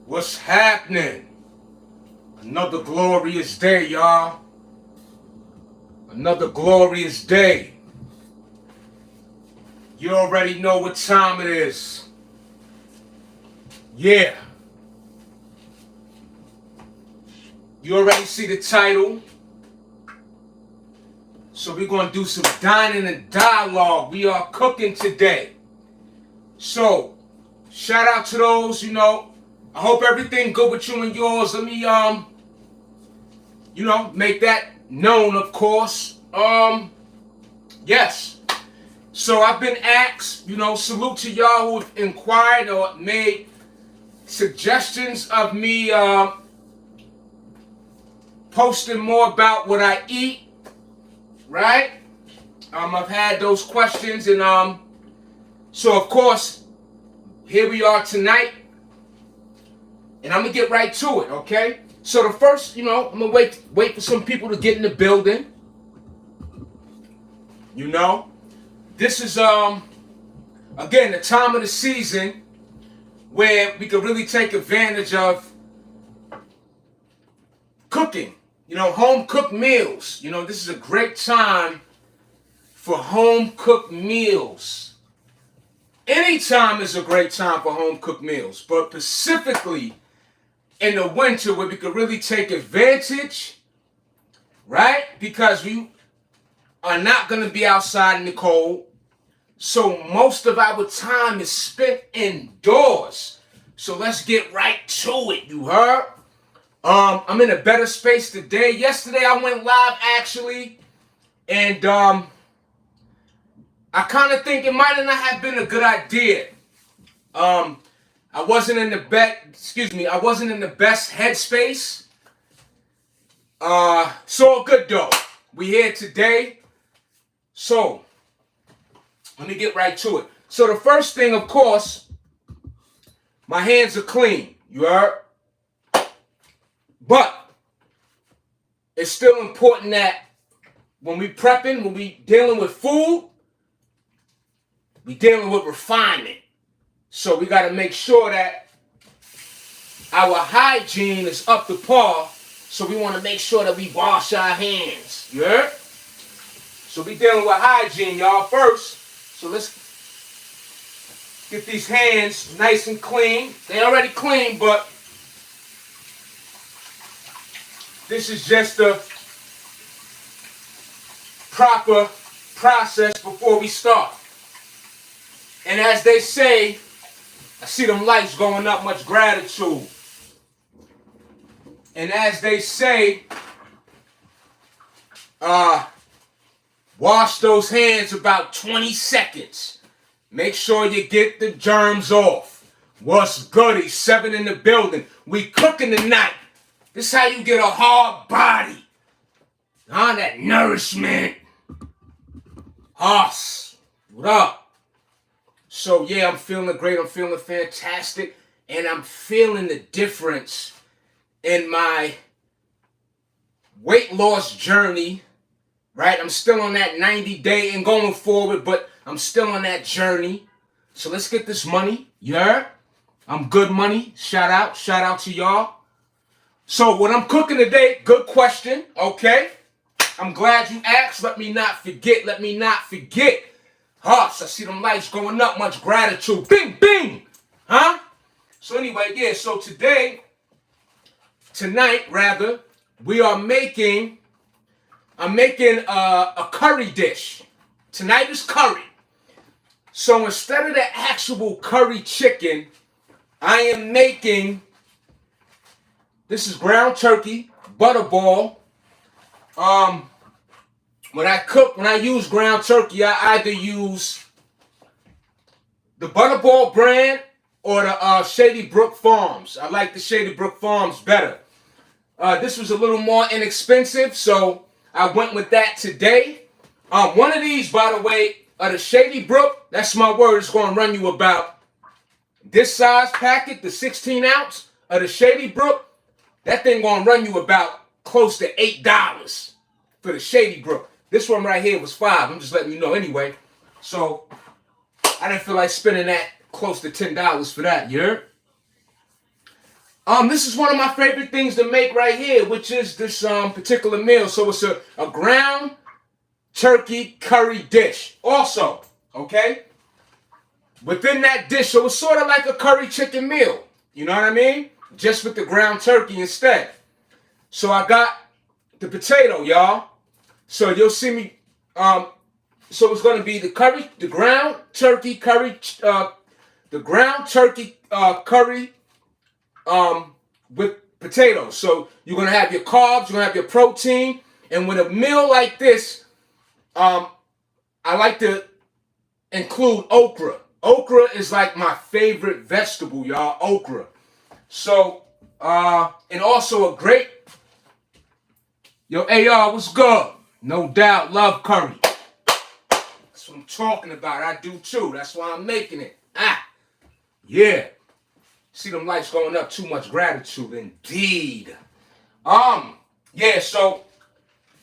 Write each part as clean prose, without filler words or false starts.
What's happening? Another glorious day, y'all. Another glorious day. You already know what time it is. Yeah. You already see the title. So we're going to do some dining and dialogue. We are cooking today. So, shout out to those, I hope everything good with you and yours. Let me, make that known, of course. Yes. So I've been asked, salute to y'all who have inquired or made suggestions of me posting more about what I eat, right? I've had those questions, and so of course, here we are tonight, and I'm gonna get right to it, okay? So the first, I'm gonna wait for some people to get in the building. This is again the time of the season where we can really take advantage of cooking. Home cooked meals. This is a great time for home cooked meals. Anytime is a great time for home cooked meals, but specifically in the winter where we could really take advantage, right? Because we are not going to be outside in the cold. So most of our time is spent indoors. So let's get right to it, you heard? I'm in a better space today. Yesterday I went live actually, and I kind of think it might not have been a good idea. I wasn't in the I wasn't in the best headspace. So good though. We here today. So let me get right to it. So the first thing, of course, my hands are clean. You heard? But it's still important that when we prepping, when we dealing with food, we dealing with refinement. So we got to make sure that our hygiene is up to par. So we want to make sure that we wash our hands. You heard? So we dealing with hygiene, y'all, first. So let's get these hands nice and clean. They already clean, but this is just a proper process before we start. And as they say, I see them lights going up, much gratitude. And as they say, wash those hands about 20 seconds. Make sure you get the germs off. What's goody? 7 in the building. We cooking tonight. This is how you get a hard body. That nourishment. Hoss. What up? So yeah, I'm feeling great. I'm feeling fantastic. And I'm feeling the difference in my weight loss journey. Right? I'm still on that 90-day and going forward, but I'm still on that journey. So let's get this money. You heard? I'm good money. Shout out to y'all. So what I'm cooking today, good question, okay? I'm glad you asked. Let me not forget. Hoss, I see them lights going up. Much gratitude. Bing, bing. Huh? So anyway, yeah, so tonight, we are making... I'm making a curry dish. Tonight is curry. So instead of the actual curry chicken, I am making, this is ground turkey, butterball. When I use ground turkey, I either use the Butterball brand or the Shady Brook Farms. I like the Shady Brook Farms better. This was a little more inexpensive, so I went with that today. One of these, by the way, the Shady Brook, that's my word, it's going to run you about this size packet, the 16 ounce of the Shady Brook. That thing going to run you about close to $8 for the Shady Brook. This one right here was $5. I'm just letting you know anyway. So I didn't feel like spending that close to $10 for that, you heard? This is one of my favorite things to make right here, which is this particular meal. So it's a ground turkey curry dish. Also, okay? Within that dish, so it's sort of like a curry chicken meal. You know what I mean? Just with the ground turkey instead. So I got the potato, y'all. So you'll see me. So it's gonna be the ground turkey curry, curry, with potatoes. So you're gonna have your carbs, you're gonna have your protein, and with a meal like this, I like to include okra. Okra is like my favorite vegetable, y'all. Okra. So, and also a great, yo, AR, what's good? No doubt, love curry. That's what I'm talking about. I do too. That's why I'm making it. Yeah. See them lights going up. Too much gratitude, indeed. Yeah. So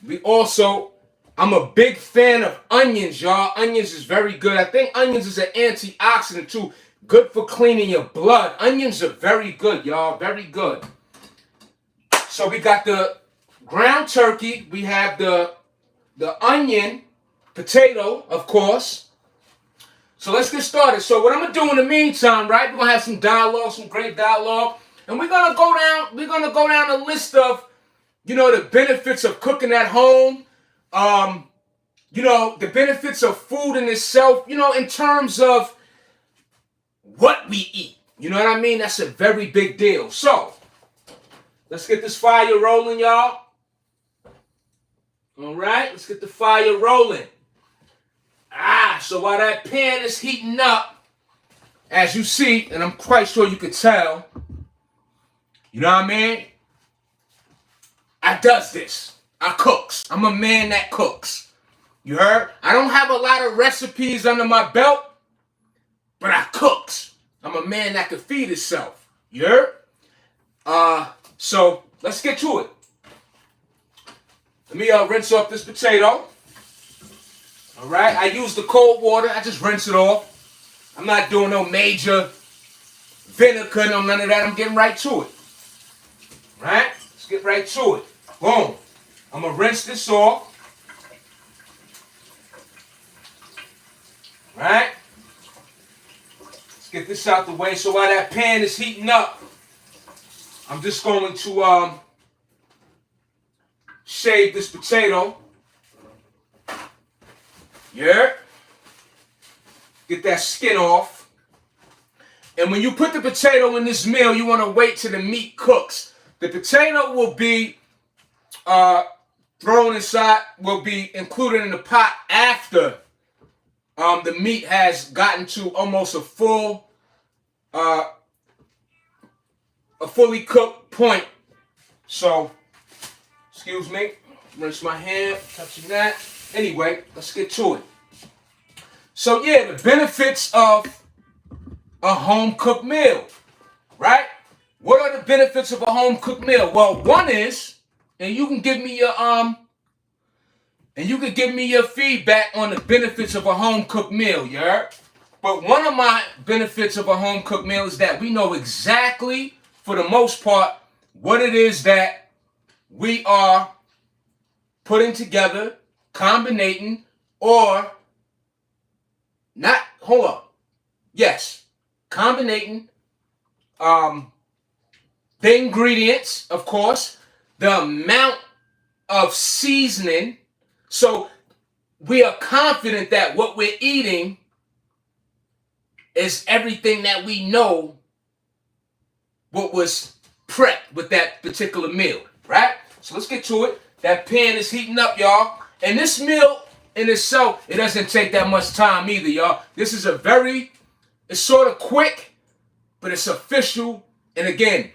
we also, I'm a big fan of onions, y'all. Onions is very good. I think onions is an antioxidant too. Good for cleaning your blood. Onions are very good, y'all. Very good. So we got the ground turkey. We have the onion, potato, of course. So let's get started. So what I'm gonna do in the meantime, right? We're gonna have some dialogue, some great dialogue, and we're gonna go down. We're gonna go down a list of, the benefits of cooking at home. The benefits of food in itself. In terms of what we eat. You know what I mean? That's a very big deal. So let's get this fire rolling, y'all. All right, let's get the fire rolling. So while that pan is heating up, as you see, and I'm quite sure you could tell, you know what I mean? I does this. I cooks. I'm a man that cooks. You heard? I don't have a lot of recipes under my belt, but I cooks. I'm a man that can feed himself. You heard? So let's get to it. Let me rinse off this potato. All right, I use the cold water. I just rinse it off. I'm not doing no major vinegar, no none of that. I'm getting right to it. All right, let's get right to it. Boom. I'm gonna rinse this off. All right. Let's get this out the way. So while that pan is heating up, I'm just going to shave this potato. Yeah. Get that skin off. And when you put the potato in this meal, you want to wait till the meat cooks. The potato will be thrown inside, will be included in the pot after the meat has gotten to almost a fully cooked point. So, excuse me, rinse my hand, touching that. Anyway, let's get to it. So yeah, the benefits of a home cooked meal, right? What are the benefits of a home cooked meal? Well, one is, and you can give me your feedback on the benefits of a home cooked meal, yeah? But one of my benefits of a home cooked meal is that we know exactly, for the most part, what it is that we are putting together, combinating, or not, hold on. Yes, combinating the ingredients, of course, the amount of seasoning. So we are confident that what we're eating is everything that we know what was prepped with that particular meal, right? So let's get to it. That pan is heating up, y'all. And this meal in itself, it doesn't take that much time either, y'all. This is it's sort of quick, but it's official. And again,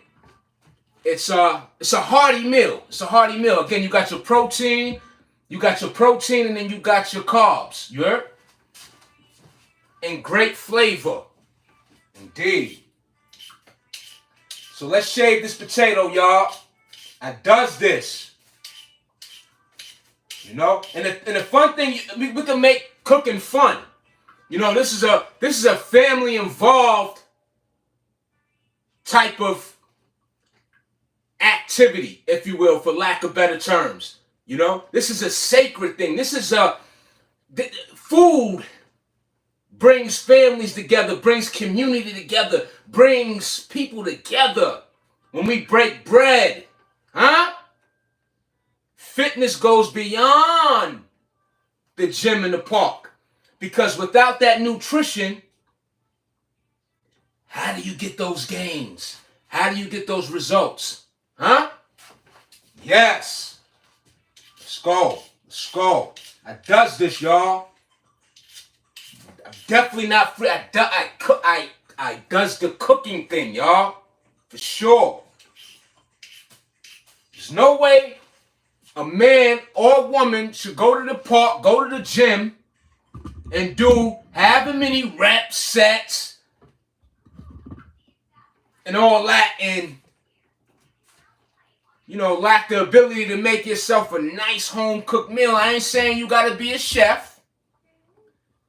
it's a hearty meal. It's a hearty meal. Again, you got your protein, and then you got your carbs. You heard? And great flavor. Indeed. So let's shave this potato, y'all. I does this. And the fun thing, we can make cooking fun. This is a family involved type of activity, if you will, for lack of better terms. You know, this is a sacred thing. This is food brings families together, brings community together, brings people together. When we break bread, huh? Fitness goes beyond the gym in the park. Because without that nutrition, how do you get those gains? How do you get those results? Huh? Yes. Let's go. Let's go. I does this, y'all. I'm definitely not free. I does the cooking thing, y'all. For sure. There's no way a man or woman should go to the park, go to the gym, and do however many rep sets and all that, and lack the ability to make yourself a nice home cooked meal. I ain't saying you gotta be a chef,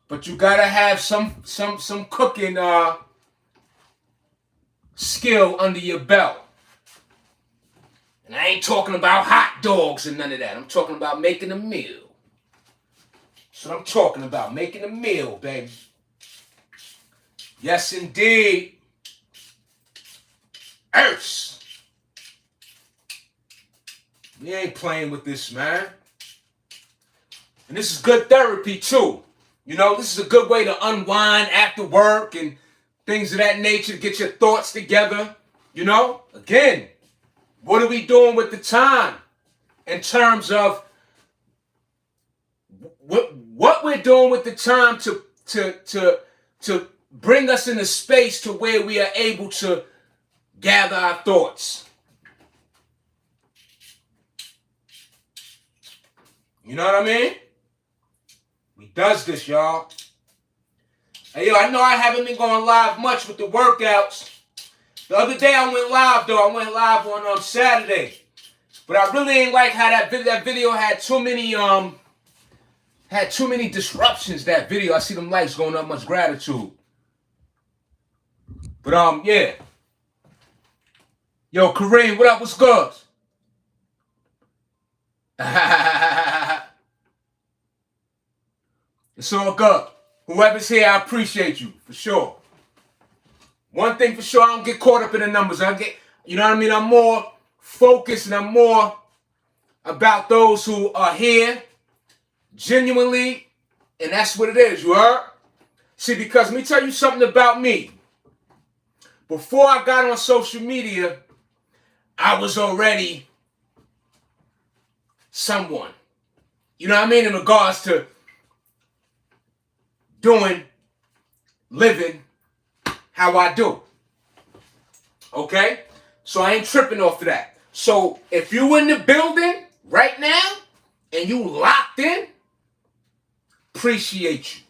but you gotta have some cooking skill under your belt. And I ain't talking about hot dogs and none of that. I'm talking about making a meal. That's what I'm talking about, making a meal, baby. Yes, indeed. Earth. We ain't playing with this, man. And this is good therapy, too. This is a good way to unwind after work and things of that nature, to get your thoughts together. Again, what are we doing with the time in terms of what we're doing with the time to bring us in a space to where we are able to gather our thoughts. You know what I mean? We does this, y'all. Hey, I know I haven't been going live much with the workouts. The other day I went live, though. I went live on Saturday. But I really ain't like how that video had too many disruptions, that video. I see them likes going up, much gratitude. But yeah. Yo, Kareem, what up? What's good? It's all good. Whoever's here, I appreciate you, for sure. One thing for sure, I don't get caught up in the numbers. I'm more focused, and I'm more about those who are here genuinely, and that's what it is, you heard? See, because let me tell you something about me. Before I got on social media, I was already someone. You know what I mean? In regards to living how I do. Okay? So I ain't tripping off of that. So if you in the building right now and you locked in, appreciate you.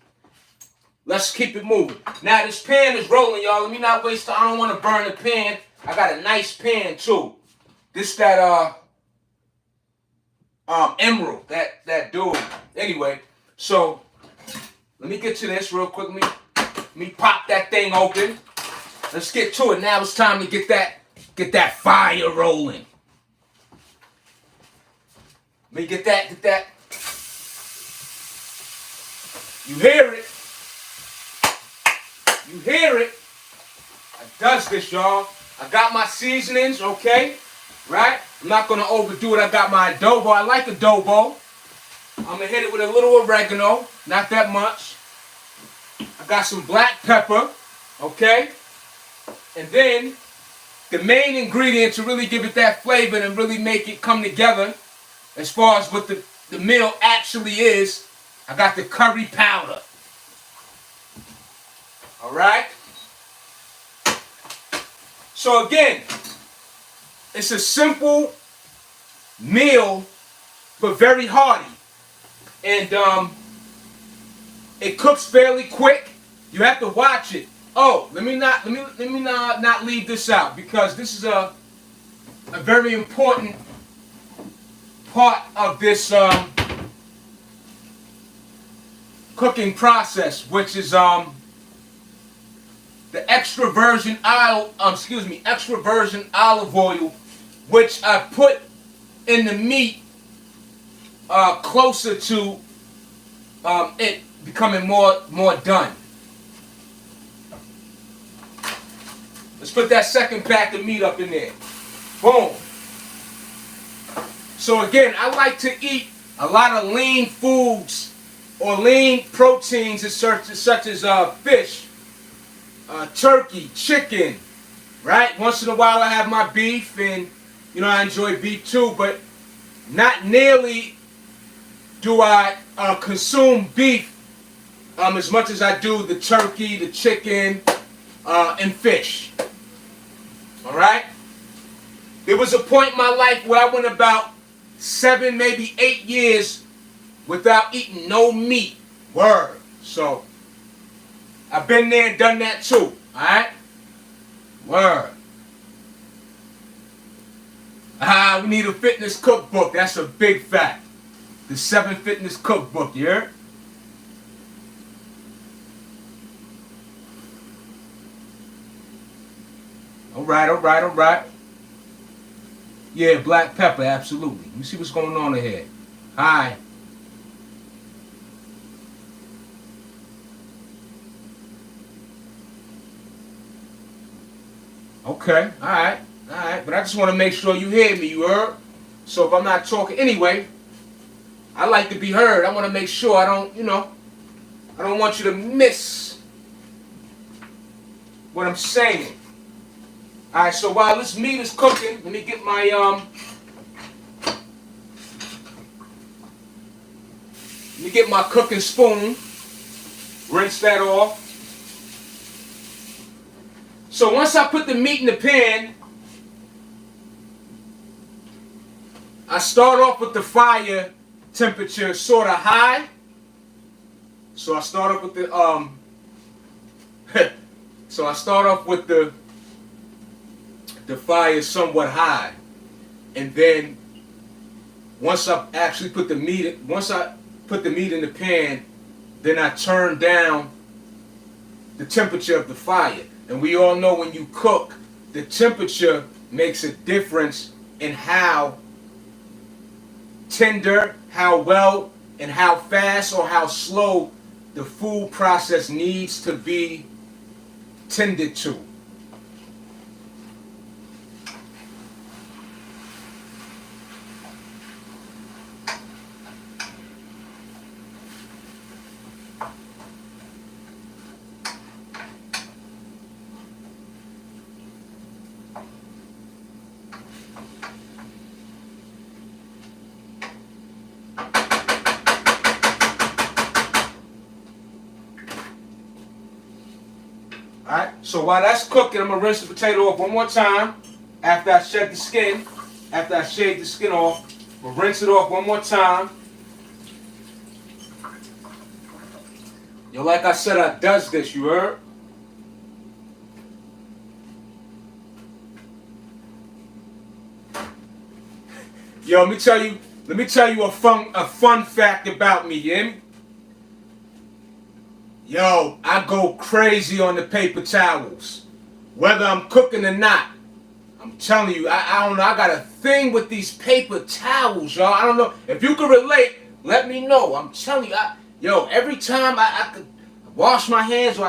Let's keep it moving. Now this pan is rolling, y'all. Let me not waste time. I don't want to burn the pan. I got a nice pan too. This that emerald, that dude. Anyway, so let me get to this real quick. Let me pop that thing open. Let's get to it. Now it's time to get that fire rolling. Let me get that. You hear it? You hear it? I does this, y'all. I got my seasonings, okay? Right? I'm not gonna overdo it. I got my adobo. I like adobo. I'm gonna hit it with a little oregano, not that much. I got some black pepper, okay? And then the main ingredient to really give it that flavor and really make it come together, as far as what the meal actually is, I got the curry powder. All right? So again, it's a simple meal, but very hearty. And it cooks fairly quick. You have to watch it. Oh, let me not leave this out, because this is a very important part of this cooking process, which is the extra virgin olive oil, which I put in the meat closer to it becoming more done. Let's put that second pack of meat up in there. Boom. So again, I like to eat a lot of lean foods or lean proteins such as fish, turkey, chicken, right? Once in a while I have my beef, and you know I enjoy beef too, but not nearly do I consume beef as much as I do the turkey, the chicken, and fish. All right? There was a point in my life where I went about 7, maybe 8 years without eating no meat. Word. So, I've been there and done that too. Alright? Word. We need a fitness cookbook. That's a big fact. The 7 Fitness Cookbook, you heard? Alright. Yeah, black pepper, absolutely. Let me see what's going on ahead. Hi. Okay, alright. But I just want to make sure you hear me, you heard? So if I'm not talking, anyway, I like to be heard. I want to make sure I don't, I don't want you to miss what I'm saying. Alright, so while this meat is cooking, let me get my cooking spoon. Rinse that off. So once I put the meat in the pan, I start off with the fire temperature sort of high. So I start off with the the fire somewhat high, and then once I actually put the meat in the pan, then I turn down the temperature of the fire. And we all know when you cook, the temperature makes a difference in how tender, how well, and how fast or how slow the food process needs to be tended to. Alright, so while that's cooking, I'm going to rinse the potato off one more time after I shed the skin. After I shave the skin off, we'll rinse it off one more time. Yo, like I said, I does this, you heard? Yo, let me tell you a fun fact about me, you hear me? Yo, I go crazy on the paper towels. Whether I'm cooking or not. I'm telling you, I don't know, I got a thing with these paper towels, y'all. I don't know. If you can relate, let me know. I'm telling you, every time I could wash my hands or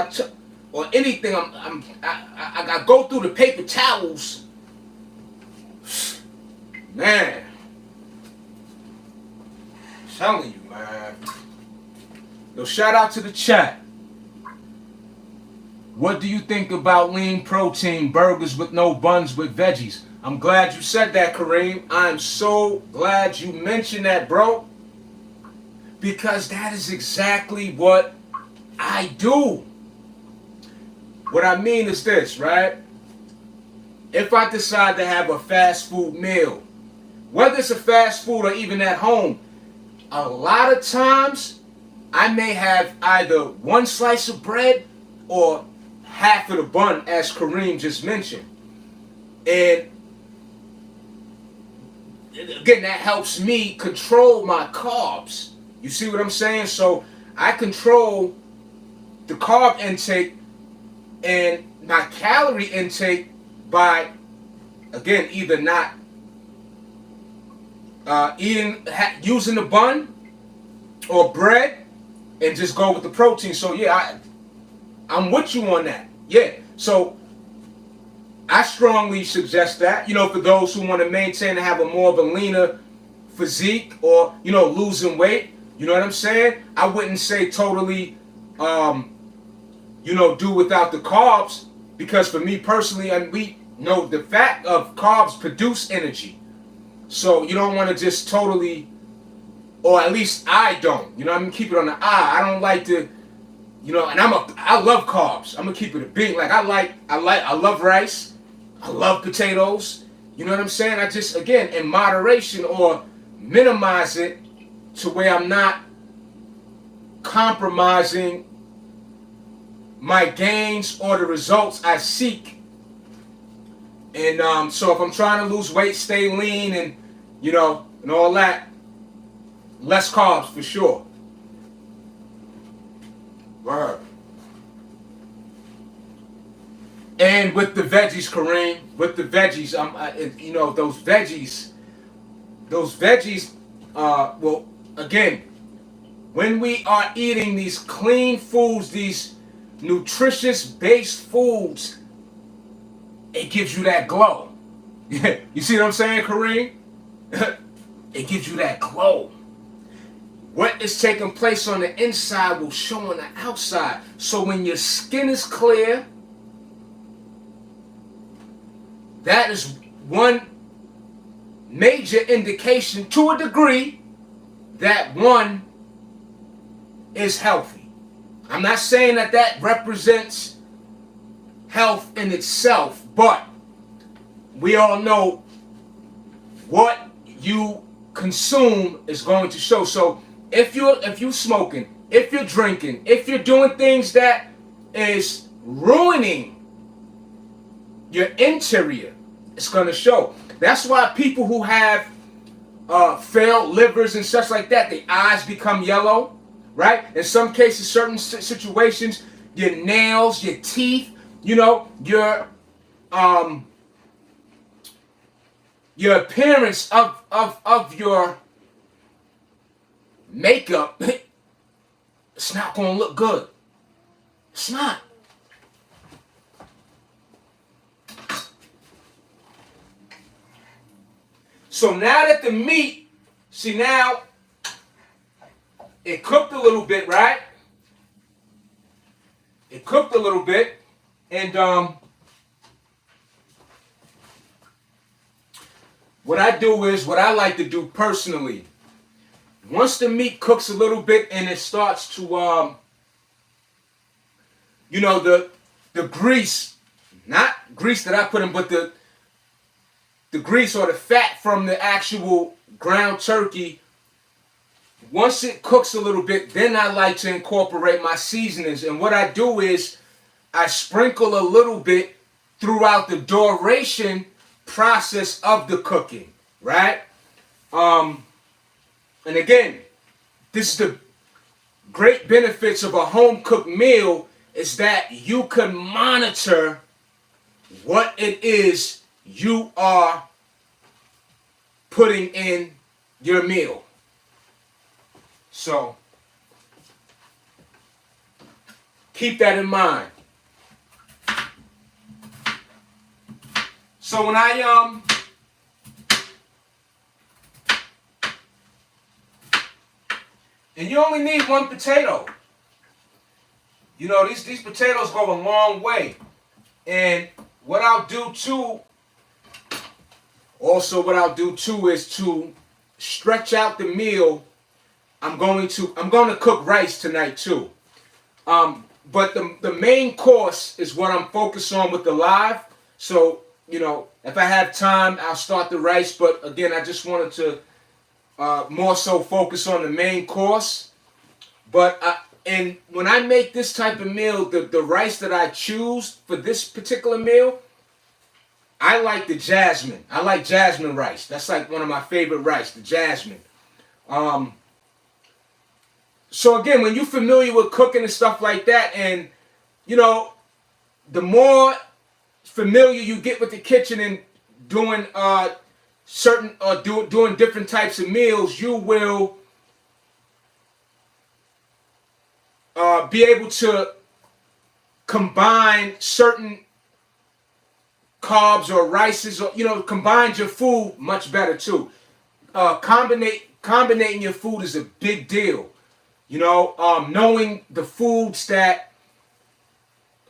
anything, I go through the paper towels. Man. I'm telling you, man. Yo, shout out to the chat. What do you think about lean protein burgers with no buns with veggies? I'm glad you said that, Kareem. I'm so glad you mentioned that, bro. Because that is exactly what I do. What I mean is this, right? If I decide to have a fast food meal, whether it's a fast food or even at home, a lot of times I may have either one slice of bread or half of the bun, as Kareem just mentioned. And again, that helps me control my carbs. You see what I'm saying? So I control the carb intake and my calorie intake by, again, either not using the bun or bread, and just go with the protein. So yeah, I'm with you on that. Yeah. So I strongly suggest that, for those who want to maintain and have a more of a leaner physique, or, losing weight. You know what I'm saying? I wouldn't say totally, do without the carbs, because for me personally, and we know the fact of carbs produce energy. So you don't want to just totally, or at least I don't. I'm gonna keep it on the I. I don't like to, and I love carbs. I'm gonna keep it a beat. Like I love rice. I love potatoes. You know what I'm saying? I just, again, in moderation, or minimize it to where I'm not compromising my gains or the results I seek. And so if I'm trying to lose weight, stay lean, and and all that, less carbs for sure. Word. And with the veggies, Kareem, with the veggies, those veggies, well, again, when we are eating these clean foods, these nutritious based foods, it gives you that glow. You see what I'm saying, Kareem? It gives you that glow. What is taking place on the inside will show on the outside. So when your skin is clear, that is one major indication, to a degree, that one is healthy. I'm not saying that represents health in itself, but we all know what you consume is going to show. So if you're smoking, if you're drinking, if you're doing things that is ruining your interior, it's going to show. That's why people who have failed livers and such like that, the eyes become yellow, right? In some cases, certain situations, your nails, your teeth, your appearance of your makeup, it's not going to look good. It's not. So now that the meat, see now, it cooked a little bit, right? It cooked a little bit, and what I like to do personally, once the meat cooks a little bit and it starts to, the grease, not grease that I put in, but the grease or the fat from the actual ground turkey, once it cooks a little bit, then I like to incorporate my seasonings. And what I do is I sprinkle a little bit throughout the duration process of the cooking, right? And again, this is the great benefits of a home cooked meal, is that you can monitor what it is you are putting in your meal. So keep that in mind. So when and you only need one potato. These potatoes go a long way. And what I'll do too is to stretch out the meal. I'm going to cook rice tonight too. But the main course is what I'm focused on with the live. So, if I have time, I'll start the rice. But again, I just wanted to more so focus on the main course. But and when I make this type of meal, the rice that I choose for this particular meal, I like the jasmine. I like jasmine rice. That's like one of my favorite rice, the jasmine. So again, when you're familiar with cooking and stuff like that, and the more familiar you get with the kitchen and doing certain doing different types of meals, you will be able to combine certain carbs or rices, or combine your food much better too. Combinating your food is a big deal. Knowing the foods that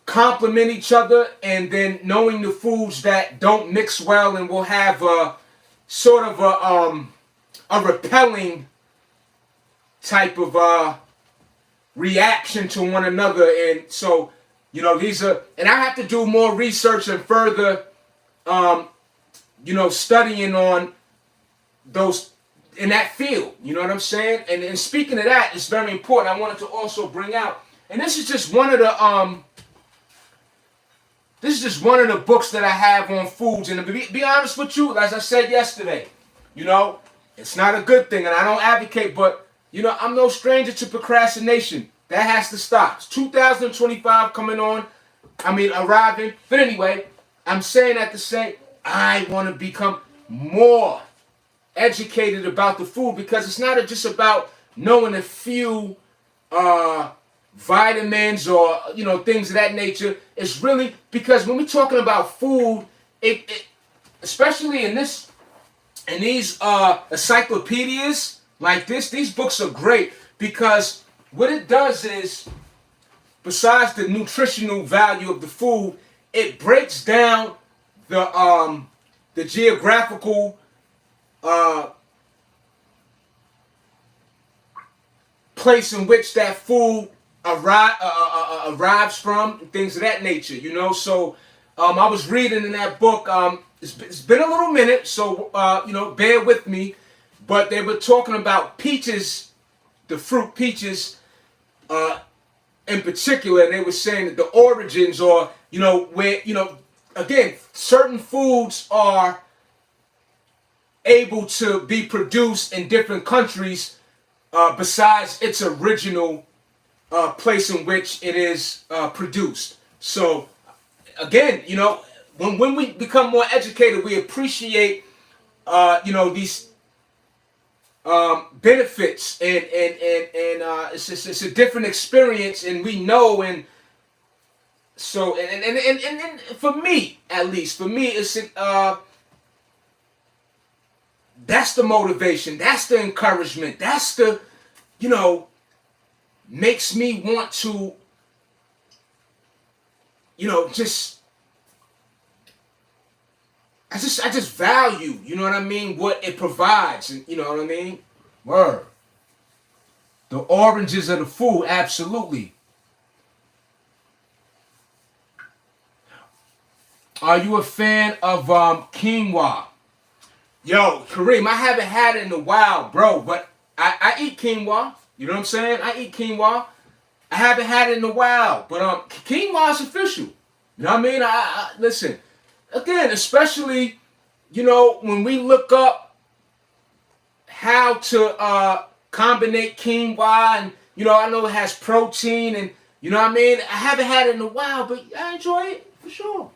complement each other, and then knowing the foods that don't mix well and will have a sort of a repelling type of reaction to one another. And so, these are, and I have to do more research and further, studying on those in that field. You know what I'm saying? And speaking of that, it's very important. I wanted to also bring out, and this is just one of the books that I have on foods. And to be honest with you, as I said yesterday, it's not a good thing, and I don't advocate, but I'm no stranger to procrastination. That has to stop. It's 2025 arriving. But anyway, I'm saying that to say I want to become more educated about the food, because it's not just about knowing a few vitamins or things of that nature. It's really because when we're talking about food, it especially in these encyclopedias like this, these books are great, because what it does is, besides the nutritional value of the food, it breaks down the geographical place in which that food arrives from, and things of that nature. So I was reading in that book. It's been a little minute, so bear with me. But they were talking about peaches, the fruit peaches, in particular, and they were saying that the origins, or where again, certain foods are able to be produced in different countries, besides its original place in which it is produced. So again, when we become more educated, we appreciate these benefits, and it's a different experience, and we know. And so and for me, at least for me, it's that's the motivation, that's the encouragement, that's the makes me want to just I just value, what I mean, what it provides, and you know what I mean? Word. The oranges of the food, absolutely. Are you a fan of quinoa? Yo, Kareem, I haven't had it in a while, bro, but I eat quinoa. You know what I'm saying? I eat quinoa. I haven't had it in a while, but quinoa is official. You know what I mean? I listen. Again, especially, when we look up how to combine quinoa, and I know it has protein, and you know what I mean? I haven't had it in a while, but I enjoy it for sure.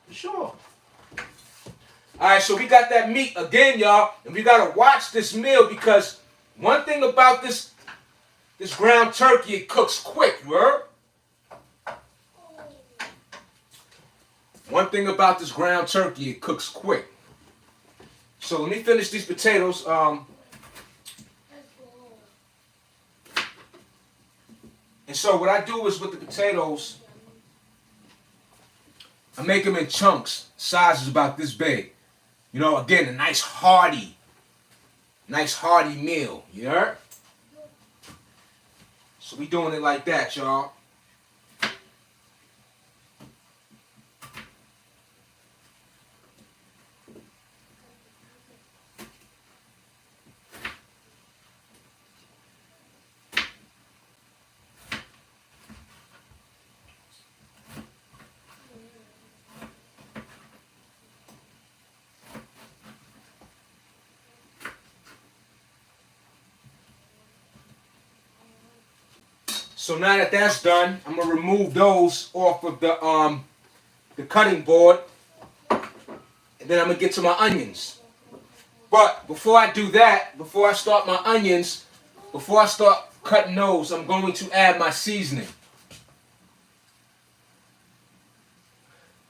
For sure. Alright, so we got that meat again, y'all, and we gotta watch this meal, because one thing about this ground turkey, it cooks quick, right? One thing about this ground turkey, it cooks quick. So let me finish these potatoes. And so what I do is, with the potatoes, I make them in chunks, sizes about this big. Again, a nice hearty meal. You heard? So we doing it like that, y'all. So now that that's done, I'm gonna remove those off of the cutting board, and then I'm gonna get to my onions. But before I do that, before I start my onions, before I start cutting those, I'm going to add my seasoning.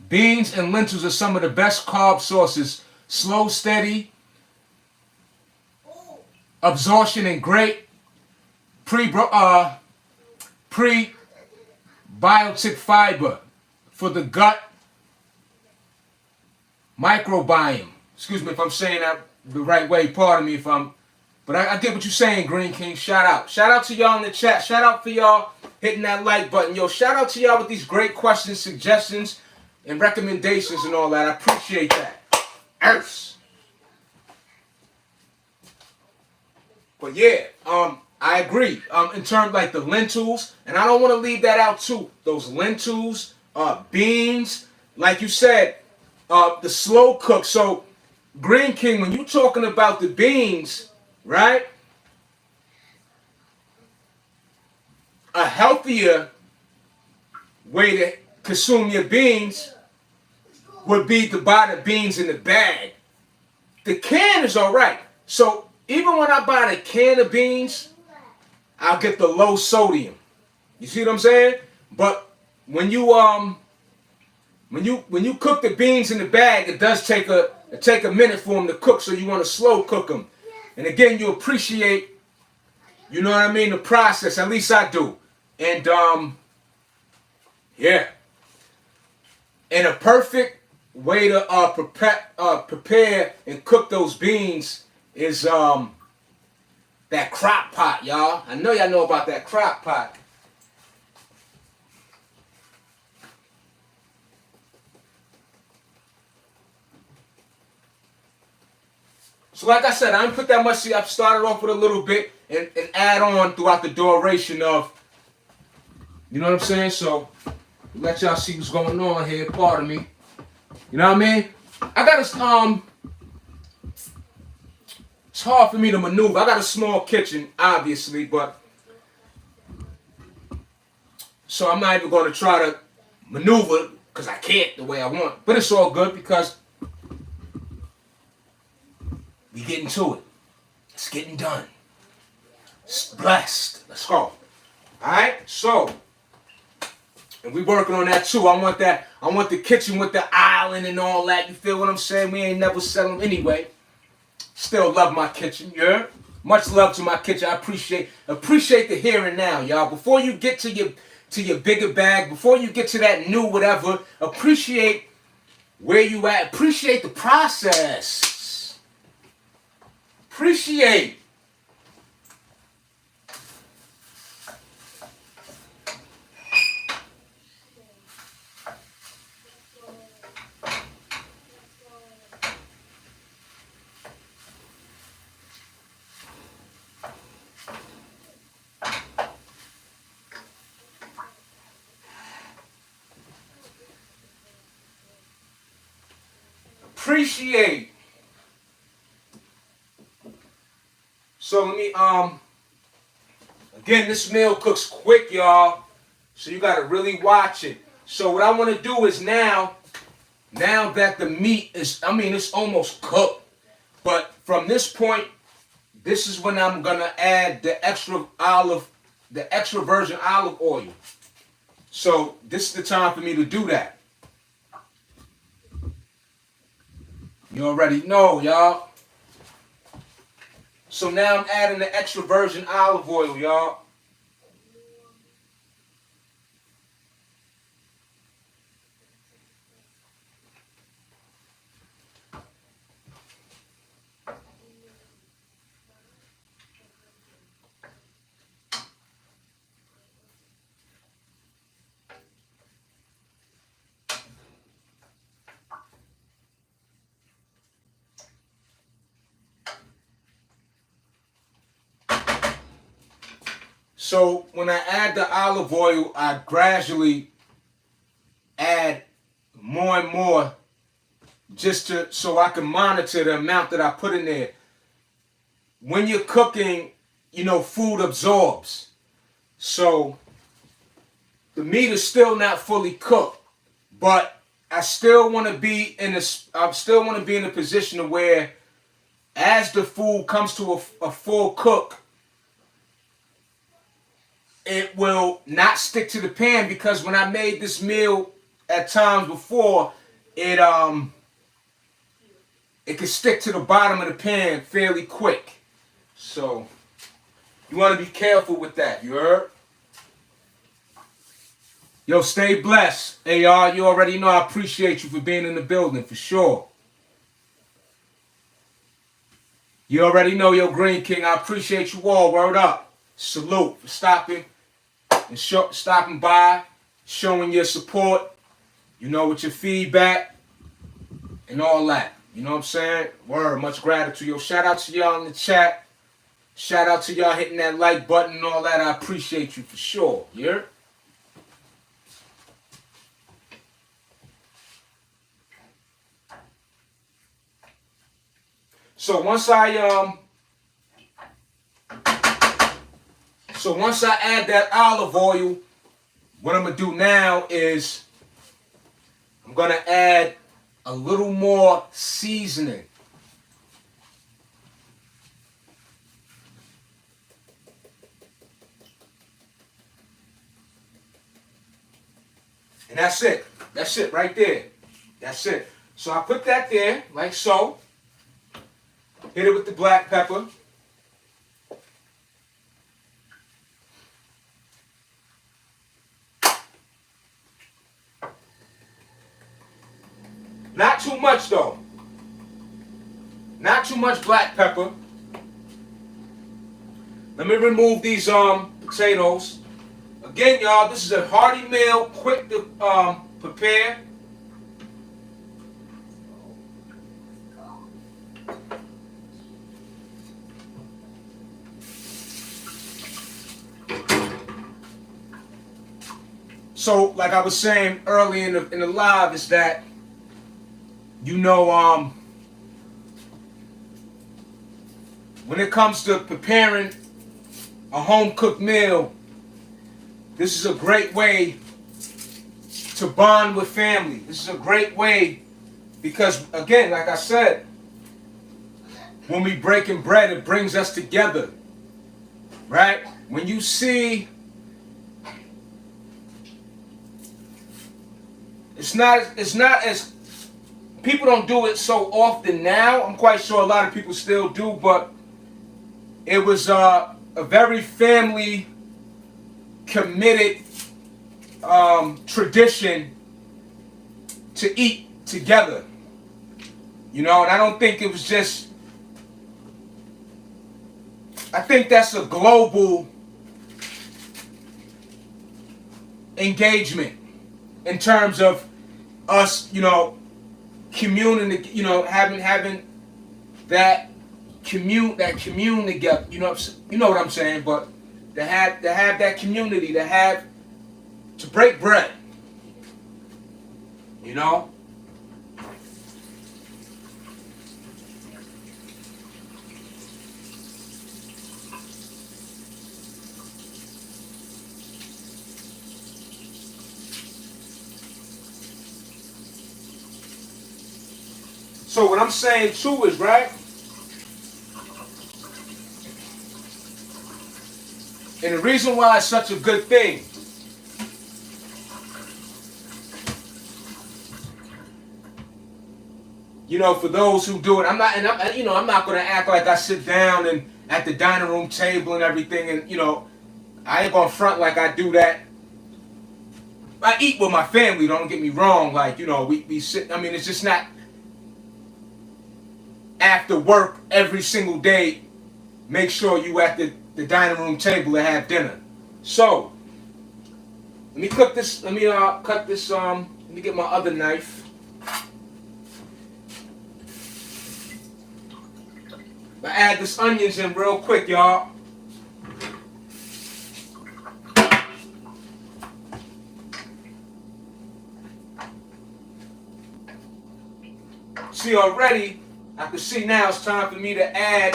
Beans and lentils are some of the best carb sources. Slow, steady, absorption, and great prebiotic fiber for the gut microbiome. Excuse me if I'm saying that the right way. Pardon me if I'm... But I get what you're saying, Green King. Shout out. Shout out to y'all in the chat. Shout out for y'all hitting that like button. Yo, shout out to y'all with these great questions, suggestions, and recommendations and all that. I appreciate that. Earths. But yeah, I agree. In terms like the lentils, and I don't want to leave that out too. Those lentils, beans, like you said, the slow cook. So, Green King, when you're talking about the beans, right? A healthier way to consume your beans would be to buy the beans in the bag. The can is all right. So even when I buy the can of beans, I'll get the low sodium. You see what I'm saying? But when you cook the beans in the bag, it does take a minute for them to cook. So you want to slow cook them. And again, you appreciate, you know what I mean, the process. At least I do. And yeah. And a perfect way to prepare and cook those beans is that crock pot, y'all. I know y'all know about that crock pot. So like I said, I didn't put that much. See, I've started off with a little bit and add on throughout the duration of, you know what I'm saying? So let y'all see what's going on here. Pardon me. You know what I mean? I got a it's hard for me to maneuver. I got a small kitchen, obviously, but so I'm not even going to try to maneuver because I can't the way I want. But it's all good because we getting to it. It's getting done. It's blessed. Let's go. All right. So, and we working on that too. I want that. I want the kitchen with the island and all that. You feel what I'm saying? We ain't never sell them anyway. Still love my kitchen. Yeah. Much love to my kitchen. I appreciate the here and now, y'all. Before you get to your bigger bag, before you get to that new whatever, appreciate where you at. Appreciate the process. Appreciate. Appreciate. So let me again, this meal cooks quick, y'all. So you gotta really watch it. So what I want to do is now that the meat is, I mean, it's almost cooked, but from this point, this is when I'm gonna add the extra virgin olive oil. So this is the time for me to do that. You already know, y'all. So now I'm adding the extra virgin olive oil, y'all. So when I add the olive oil, I gradually add more and more so I can monitor the amount that I put in there. When you're cooking, you know, food absorbs. So the meat is still not fully cooked, but I still want to be in a position where as the food comes to a full cook, it will not stick to the pan, because when I made this meal at times before, it it can stick to the bottom of the pan fairly quick. So you want to be careful with that. You heard? Yo, stay blessed. Hey, y'all, you already know I appreciate you for being in the building, for sure. You already know, yo, Green King, I appreciate you all. Word up. Salute for stopping and stopping by, showing your support, you know, with your feedback and all that. You know what I'm saying? Word, much gratitude. Yo, shout out to y'all in the chat. Shout out to y'all hitting that like button and all that. I appreciate you for sure. You heard? So once I add that olive oil, what I'm gonna do now is I'm gonna add a little more seasoning. And that's it. That's it right there. That's it. So I put that there like so. Hit it with the black pepper. Not too much though. Not too much black pepper. Let me remove these potatoes. Again, y'all, this is a hearty meal, quick to prepare. So, like I was saying early in the live, is that, you know, when it comes to preparing a home cooked meal, this is a great way to bond with family. This is a great way because, again, like I said, when we breaking bread, it brings us together, right? When you see, it's not as, people don't do it so often now. I'm quite sure a lot of people still do, but it was a very family committed tradition to eat together, you know. And I don't think it was just, I think that's a global engagement in terms of us, you know, communing, you know, having that commune together, you know what I'm saying, but to have that community, to break bread, you know. So what I'm saying too is, right, and the reason why it's such a good thing, you know, for those who do it, I'm not going to act like I sit down and at the dining room table and everything, and, you know, I ain't going to front like I do that. I eat with my family, don't get me wrong, like, you know, we sit, I mean, it's just not after work every single day, make sure you at the dining room table to have dinner. So, let me cook this, let me cut this, let me get my other knife. I add this onions in real quick, y'all. See already, I can see now it's time for me to add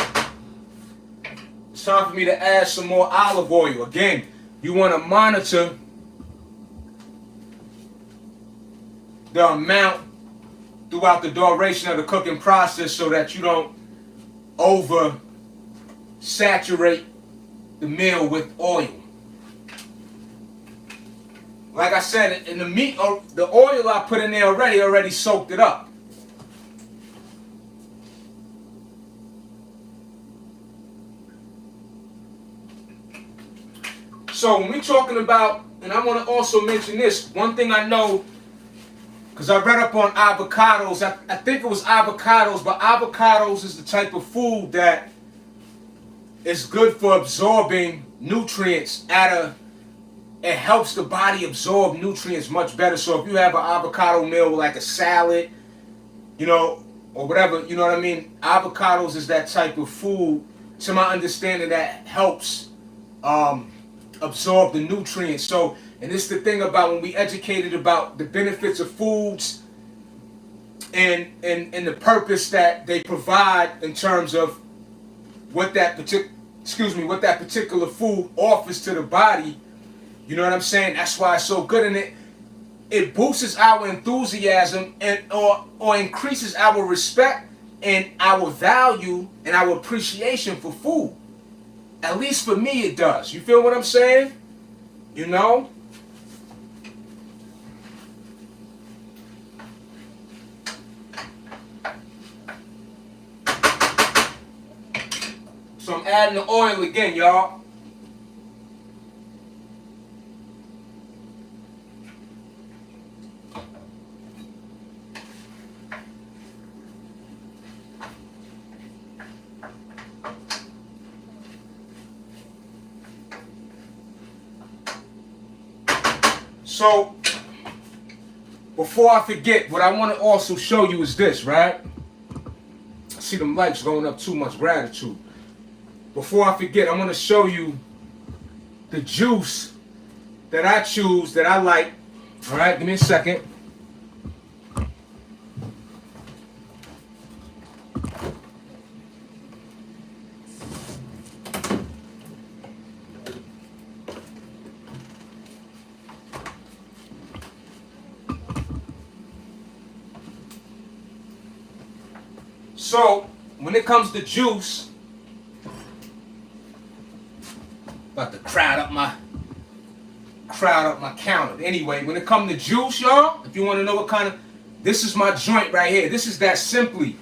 some more olive oil. Again, you want to monitor the amount throughout the duration of the cooking process so that you don't over saturate the meal with oil. Like I said, in the meat, the oil I put in there already soaked it up. So when we're talking about, and I want to also mention this, one thing I know, because I read up on avocados, I think it was avocados, but avocados is the type of food that is good for absorbing nutrients it helps the body absorb nutrients much better. So if you have an avocado meal like a salad, or whatever, you know what I mean? Avocados is that type of food, to my understanding, that helps absorb the nutrients. So, and this is the thing about when we educated about the benefits of foods and the purpose that they provide in terms of what that particular food offers to the body. You know what I'm saying? That's why it's so good, and it boosts our enthusiasm or increases our respect and our value and our appreciation for food. At least for me, it does. You feel what I'm saying? You know? So I'm adding the oil again, y'all. So, before I forget, what I want to also show you is this, right? I see them lights going up too much. Gratitude. Before I forget, I want to show you the juice that I choose, that I like. All right, give me a second. So, when it comes to juice, about to crowd up my counter. Anyway, when it comes to juice, y'all, if you want to know what kind of, this is my joint right here. This is that Simply.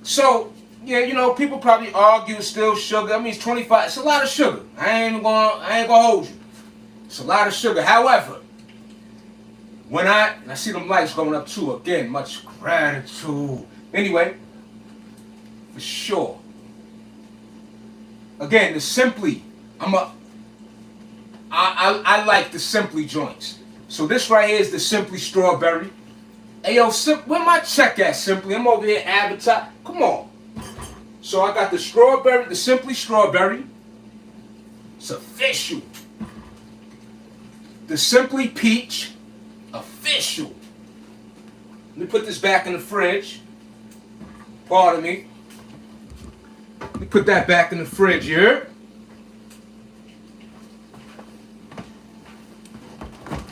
So, yeah, people probably argue it's still sugar. I mean, it's 25. It's a lot of sugar. I ain't gonna hold you. It's a lot of sugar. However, when I see them lights going up too, again, much gratitude. Anyway, for sure. Again, the Simply. I like the Simply joints. So this right here is the Simply Strawberry. Hey yo, where my check at, Simply? I'm over here advertising. Come on. So I got the strawberry, the Simply Strawberry. It's official. The Simply Peach. Official. Let me put this back in the fridge. Pardon me. Let me put that back in the fridge here.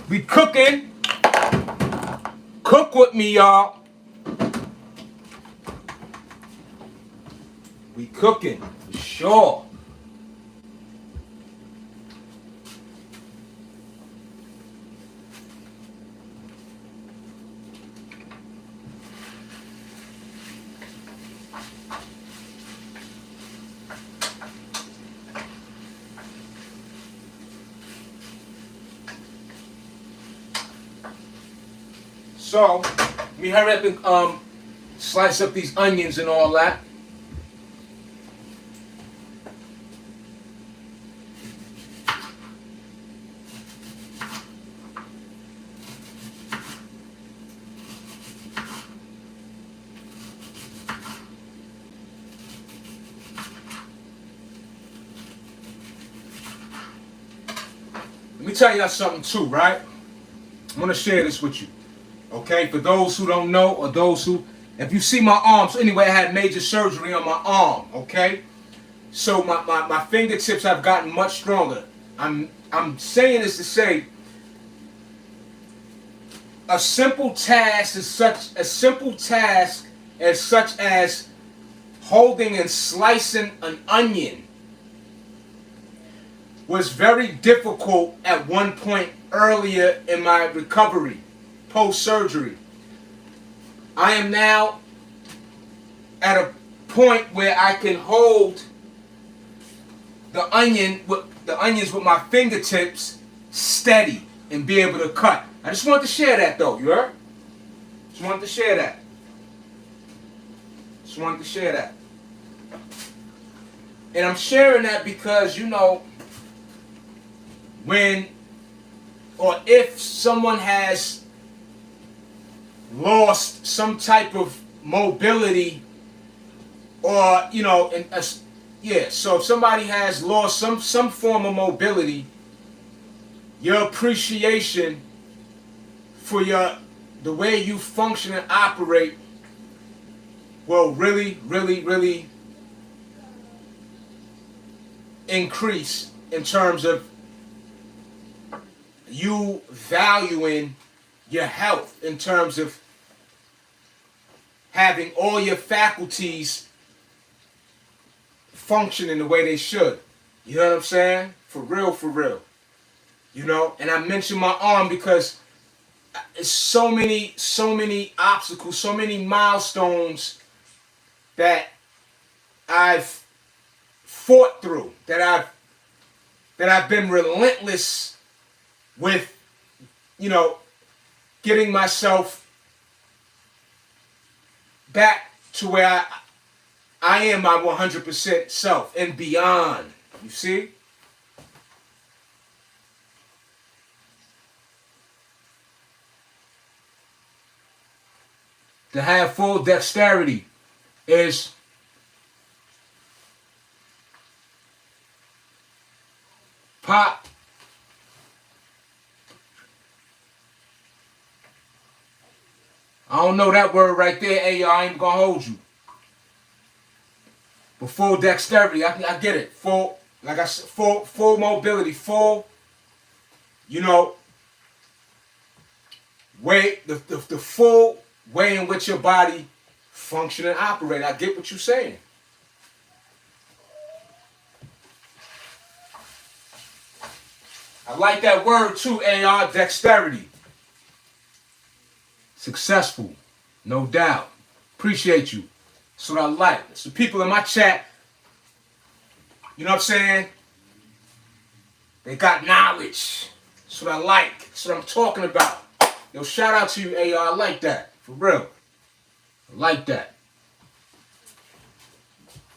We cooking. Cook with me, y'all. We cooking, for sure. So, let me hurry up and slice up these onions and all that. Let me tell y'all something too, right? I'm going to share this with you. Okay, for those who don't know, or those who, if you see my arm, so anyway, I had major surgery on my arm, okay? So my fingertips have gotten much stronger. I'm saying this to say, a simple task as such as holding and slicing an onion was very difficult at one point earlier in my recovery, post-surgery. I am now at a point where I can hold the onions with my fingertips steady and be able to cut. I just wanted to share that though, you heard? Just wanted to share that. Just wanted to share that. And I'm sharing that because, you know, when or if someone has lost some type of mobility, or, you know, so if somebody has lost some form of mobility, your appreciation for the way you function and operate will really, really, really increase in terms of you valuing your health, in terms of having all your faculties functioning the way they should. You know what I'm saying? For real, for real. You know, and I mentioned my arm because it's so many obstacles, so many milestones that I've fought through, that I've been relentless with, you know, getting myself back to where I am my 100% self and beyond. You see? To have full dexterity is pop. I don't know that word right there. Hey, y'all, I ain't gonna hold you. But full dexterity, I get it. Full, like I said, full mobility, full, you know, way, the full way in which your body function and operate. I get what you're saying. I like that word too, AR, dexterity. Successful, no doubt. Appreciate you. That's what I like. It's the people in my chat, you know what I'm saying? They got knowledge. That's what I like. That's what I'm talking about. Yo, shout out to you, AR. I like that. For real. I like that.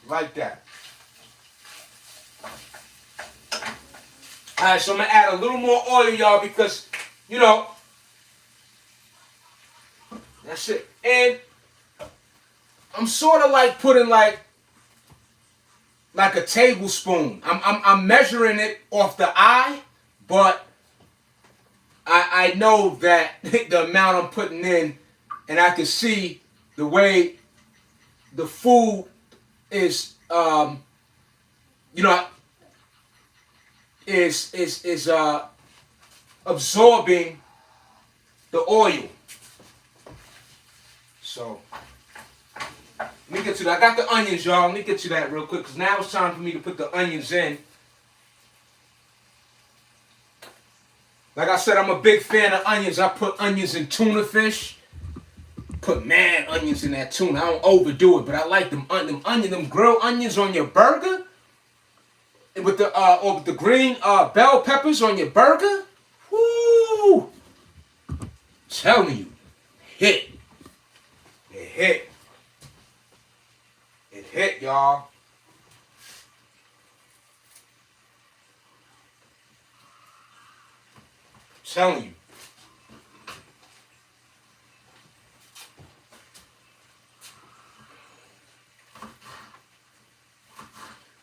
Like that. Alright, so I'm going to add a little more oil, y'all, because, you know, that's it. And I'm sort of like putting like a tablespoon. I'm measuring it off the eye, but I know that the amount I'm putting in, and I can see the way the food is, you know, is absorbing the oil. So let me get to that. I got the onions, y'all. Let me get to that real quick, because now it's time for me to put the onions in. Like I said, I'm a big fan of onions. I put onions in tuna fish. Put mad onions in that tuna. I don't overdo it, but I like them grilled onions on your burger. And with the or with the green bell peppers on your burger. Woo! Telling you, hit. It hit. It hit, y'all. Telling you.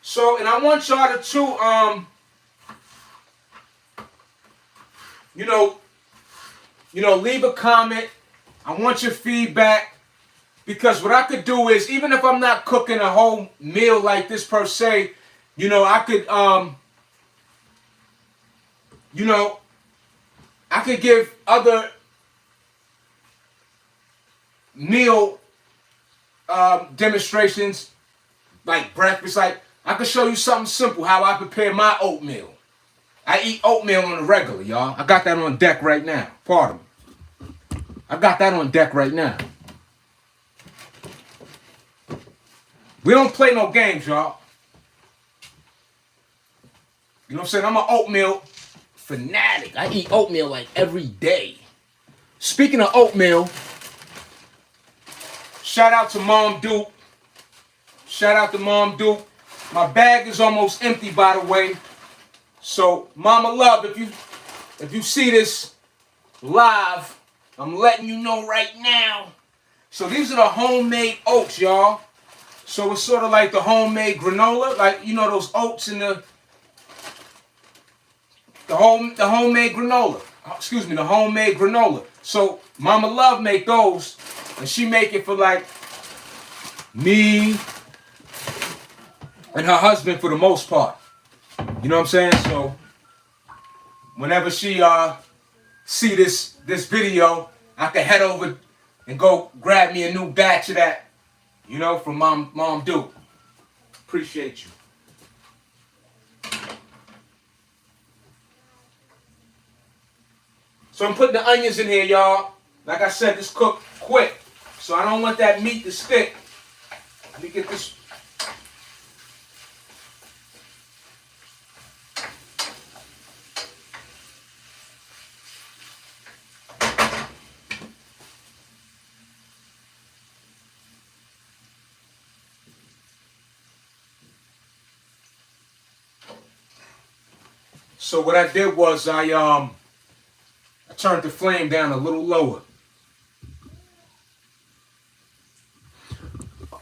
So, and I want y'all to too, you know, leave a comment. I want your feedback, because what I could do is, even if I'm not cooking a whole meal like this per se, you know, I could, you know, I could give other meal demonstrations like breakfast. Like, I can show you something simple how I prepare my oatmeal. I eat oatmeal on the regular, y'all. I got that on deck right now. Pardon me. I got that on deck right now. We don't play no games, y'all. You know what I'm saying? I'm an oatmeal fanatic. I eat oatmeal like every day. Speaking of oatmeal, shout out to Mom Duke. Shout out to Mom Duke. My bag is almost empty, by the way. So, Mama Love, if you see this live, I'm letting you know right now. So these are the homemade oats, y'all. So it's sort of like the homemade granola, like you know those oats in the homemade granola. Excuse me, the homemade granola. So Mama Love make those, and she make it for like me and her husband for the most part. You know what I'm saying? So whenever she see this video, I can head over and go grab me a new batch of that. You know, from Mom Duke. Appreciate you. So I'm putting the onions in here, y'all. Like I said, this cooked quick. So I don't want that meat to stick. Let me get this. So what I did was I turned the flame down a little lower.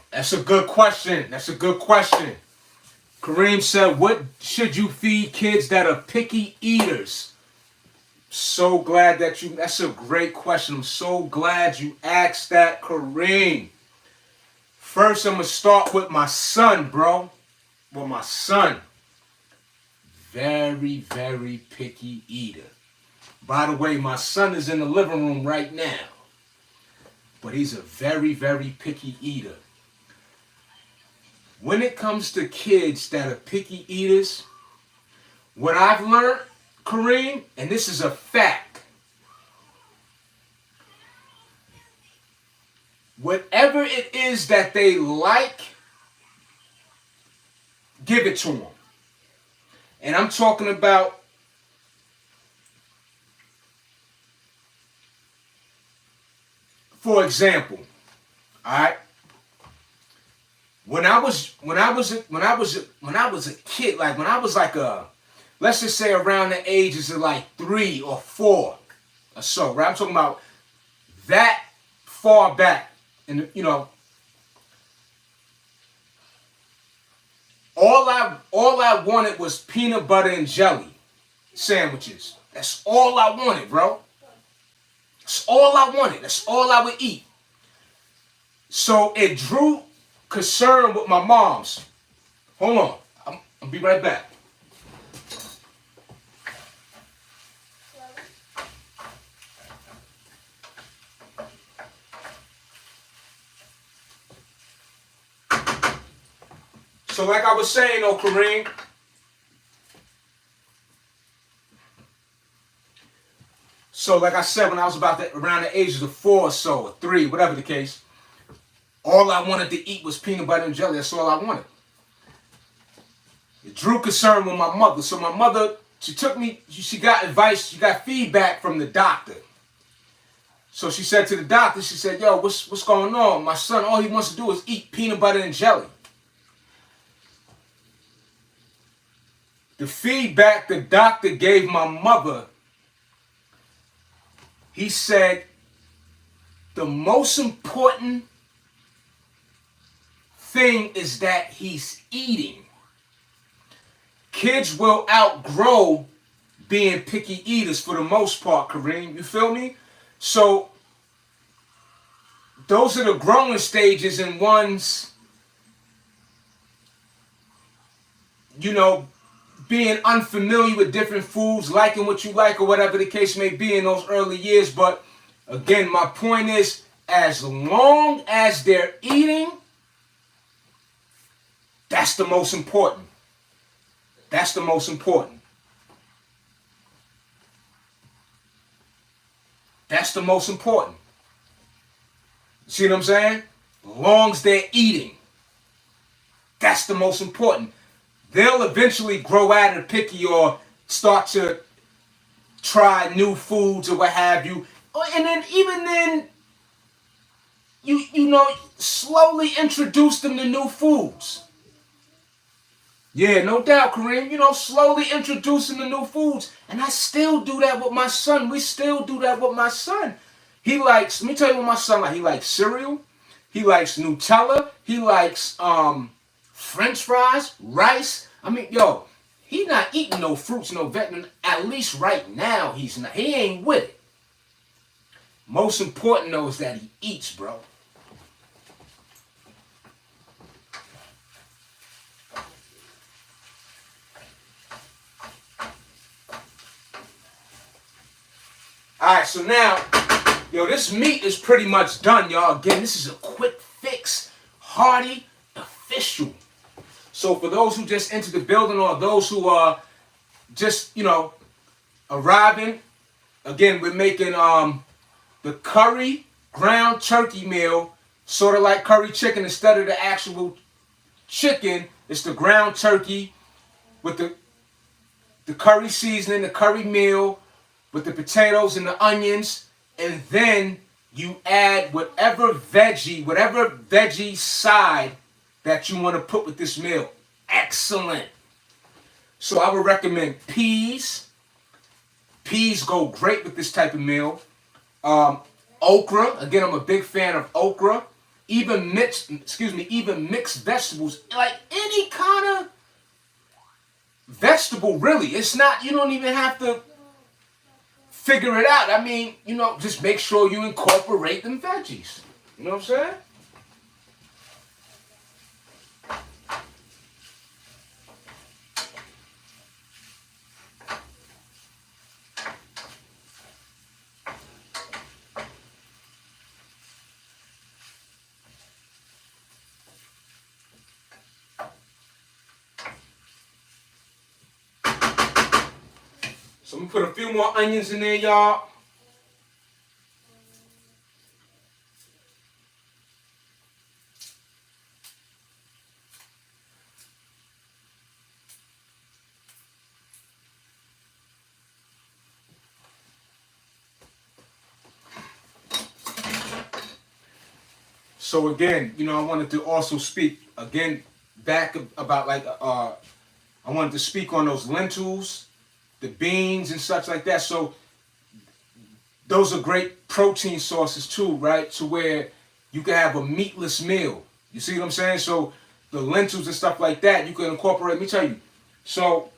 That's a good question. That's a good question. Kareem said, what should you feed kids that are picky eaters? So glad that that's a great question. I'm so glad you asked that, Kareem. First, I'm going to start with my son, bro. Well, my son. Very, very picky eater. By the way, my son is in the living room right now. But he's a very, very picky eater. When it comes to kids that are picky eaters, what I've learned, Kareem, and this is a fact, whatever it is that they like, give it to them. And I'm talking about for example, all right, when I was a kid, like when I was like let's just say around the ages of like 3 or 4 or so, right? I'm talking about that far back, and you know, all I wanted was peanut butter and jelly sandwiches. That's all I wanted, bro. That's all I wanted. That's all I would eat. So it drew concern with my mom's. Hold on. I'll be right back. So like I was saying, though, Kareem, so like I said, when I was around the ages of 4 or so, or 3, whatever the case, all I wanted to eat was peanut butter and jelly. That's all I wanted. It drew concern with my mother. So my mother, she got advice, she got feedback from the doctor. So she said to the doctor, she said, yo, what's going on? My son, all he wants to do is eat peanut butter and jelly. The feedback the doctor gave my mother, he said, the most important thing is that he's eating. Kids will outgrow being picky eaters for the most part, Kareem. You feel me? So those are the growing stages, and one's, you know, being unfamiliar with different foods, liking what you like or whatever the case may be in those early years. But again, my point is, as long as they're eating, That's the most important. That's the most important. That's the most important. See what I'm saying? Long as they're eating. That's the most important. They'll eventually grow out of picky or start to try new foods or what have you. And then even then, you know, slowly introduce them to new foods. Yeah, no doubt, Kareem. You know, slowly introduce them to new foods. And I still do that with my son. We still do that with my son. He likes, let me tell you what my son likes. He likes cereal. He likes Nutella. He likes French fries, rice. I mean, yo, he not eating no fruits, no veg. At least right now, he's not. He ain't with it. Most important, though, is that he eats, bro. Alright, so now, yo, this meat is pretty much done, y'all. Again, this is a quick fix, hearty, official. So for those who just entered the building or those who are just, you know, arriving, again, we're making the curry ground turkey meal, sort of like curry chicken. Instead of the actual chicken, it's the ground turkey with the curry seasoning, the curry meal, with the potatoes and the onions, and then you add whatever veggie side that you want to put with this meal. Excellent. So I would recommend peas. Peas go great with this type of meal. Okra. Again, I'm a big fan of okra. Even mixed vegetables, like any kind of vegetable, really. It's not, you don't even have to figure it out. I mean, you know, just make sure you incorporate them veggies. You know what I'm saying? So I'm gonna put a few more onions in there, y'all. So again, you know, I wanted to also speak again back about I wanted to speak on those lentils, the beans and such like that. So those are great protein sources too, right? To where you can have a meatless meal. You see what I'm saying? So the lentils and stuff like that, you can incorporate. Let me tell you. So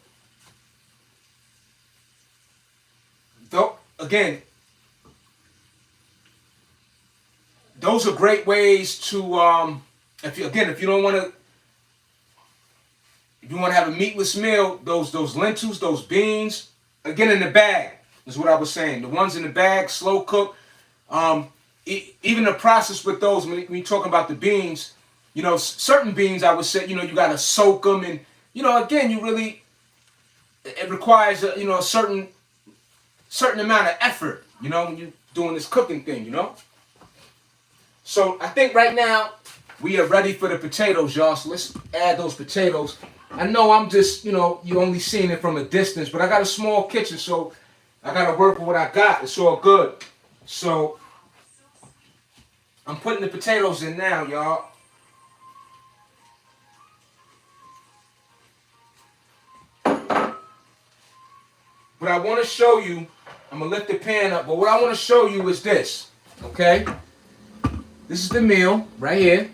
again, those are great ways to if you don't want to. If you want to have a meatless meal, those lentils, those beans, again in the bag is what I was saying. The ones in the bag, slow cook. Even the process with those, when you talk about the beans, you know, certain beans, I would say, you know, you got to soak them, and you know, again, it requires a certain amount of effort, you know, when you're doing this cooking thing, you know. So I think right now we are ready for the potatoes, y'all. So let's add those potatoes. I know I'm just, you know, you only seeing it from a distance, but I got a small kitchen, so I got to work with what I got. It's all good. So I'm putting the potatoes in now, y'all. What I want to show you, I'm going to lift the pan up, but what I want to show you is this, okay? This is the meal right here.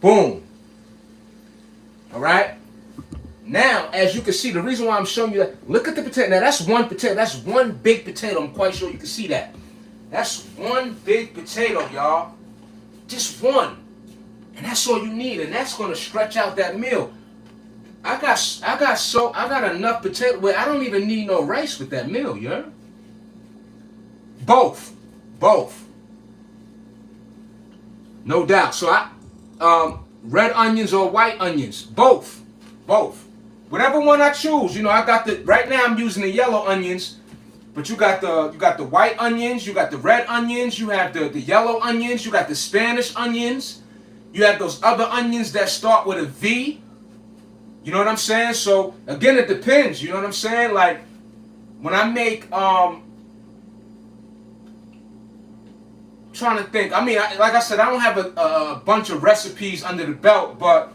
Boom. All right. Now, as you can see, the reason why I'm showing you that, look at the potato. Now, that's one potato. That's one big potato. I'm quite sure you can see that. That's one big potato, y'all. Just one. And that's all you need. And that's going to stretch out that meal. I got enough potato where I don't even need no rice with that meal, you know? Both. No doubt. So red onions or white onions. Both. Both. Whatever one I choose. You know, I got the right now I'm using the yellow onions, but you got the white onions, you got the red onions, you have the yellow onions, you got the Spanish onions, you have those other onions that start with a V. You know what I'm saying? So again, it depends. You know what I'm saying? Like when I make trying to think. I mean, like I said, I don't have a bunch of recipes under the belt, but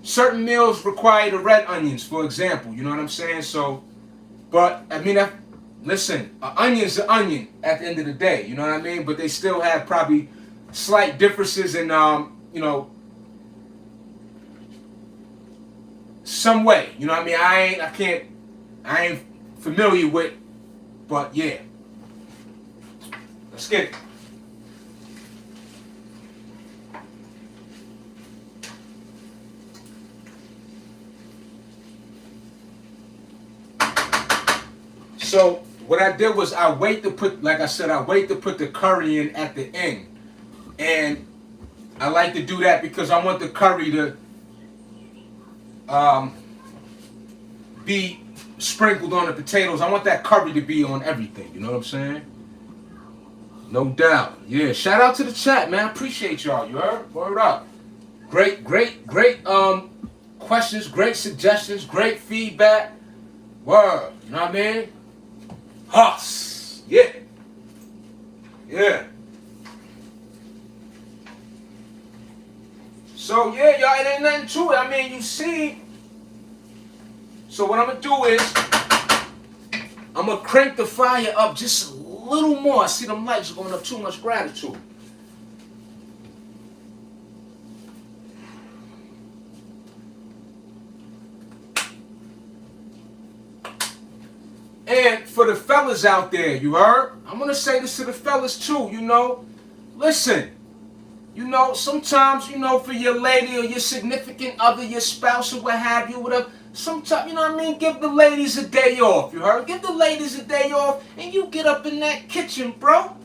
certain meals require the red onions, for example. You know what I'm saying? So, but I mean, listen, an onion's an onion at the end of the day. You know what I mean? But they still have probably slight differences in, you know, some way. You know what I mean? I ain't familiar with, but yeah. Let's get it. So what I did was I wait to put, like I said, I wait to put the curry in at the end. And I like to do that because I want the curry to be sprinkled on the potatoes. I want that curry to be on everything. You know what I'm saying? No doubt. Yeah, shout out to the chat, man. I appreciate y'all. You heard? Word up. Great questions, great suggestions, great feedback. Word. You know what I mean? Huss. Yeah. Yeah. So yeah, y'all, it ain't nothing to it. I mean, you see. So what I'm gonna do is I'm gonna crank the fire up just a little more. I see them lights are going up too much. Gratitude. And for the fellas out there, you heard? I'm going to say this to the fellas too, you know. Listen, you know, sometimes, you know, for your lady or your significant other, your spouse or what have you, whatever, sometimes, you know what I mean, give the ladies a day off, you heard? Give the ladies a day off and you get up in that kitchen, bro.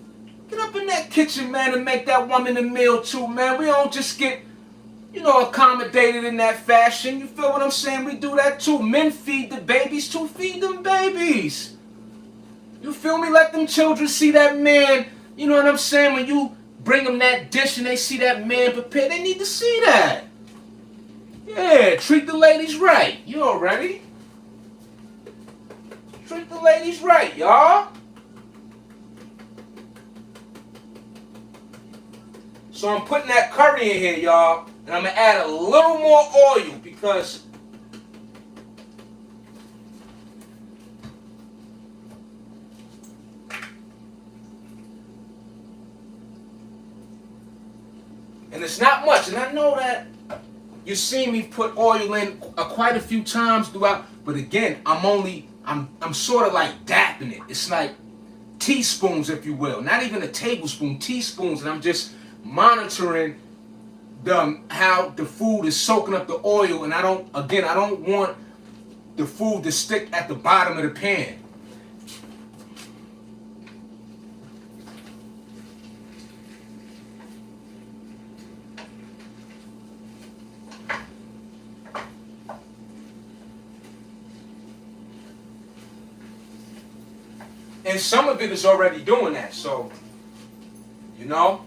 Get up in that kitchen, man, and make that woman a meal too, man. We don't just get, you know, accommodated in that fashion. You feel what I'm saying? We do that too. Men feed the babies too. Feed them babies. You feel me? Let them children see that man. You know what I'm saying? When you bring them that dish and they see that man prepared, they need to see that. Yeah, treat the ladies right. You already? Treat the ladies right, y'all. So I'm putting that curry in here, y'all. And I'm going to add a little more oil because and it's not much. And I know that you see me put oil in quite a few times throughout. But again, I'm sort of like dapping it. It's like teaspoons, if you will. Not even a tablespoon, teaspoons. And I'm just monitoring how the food is soaking up the oil, and I don't want the food to stick at the bottom of the pan. And some of it is already doing that, so you know.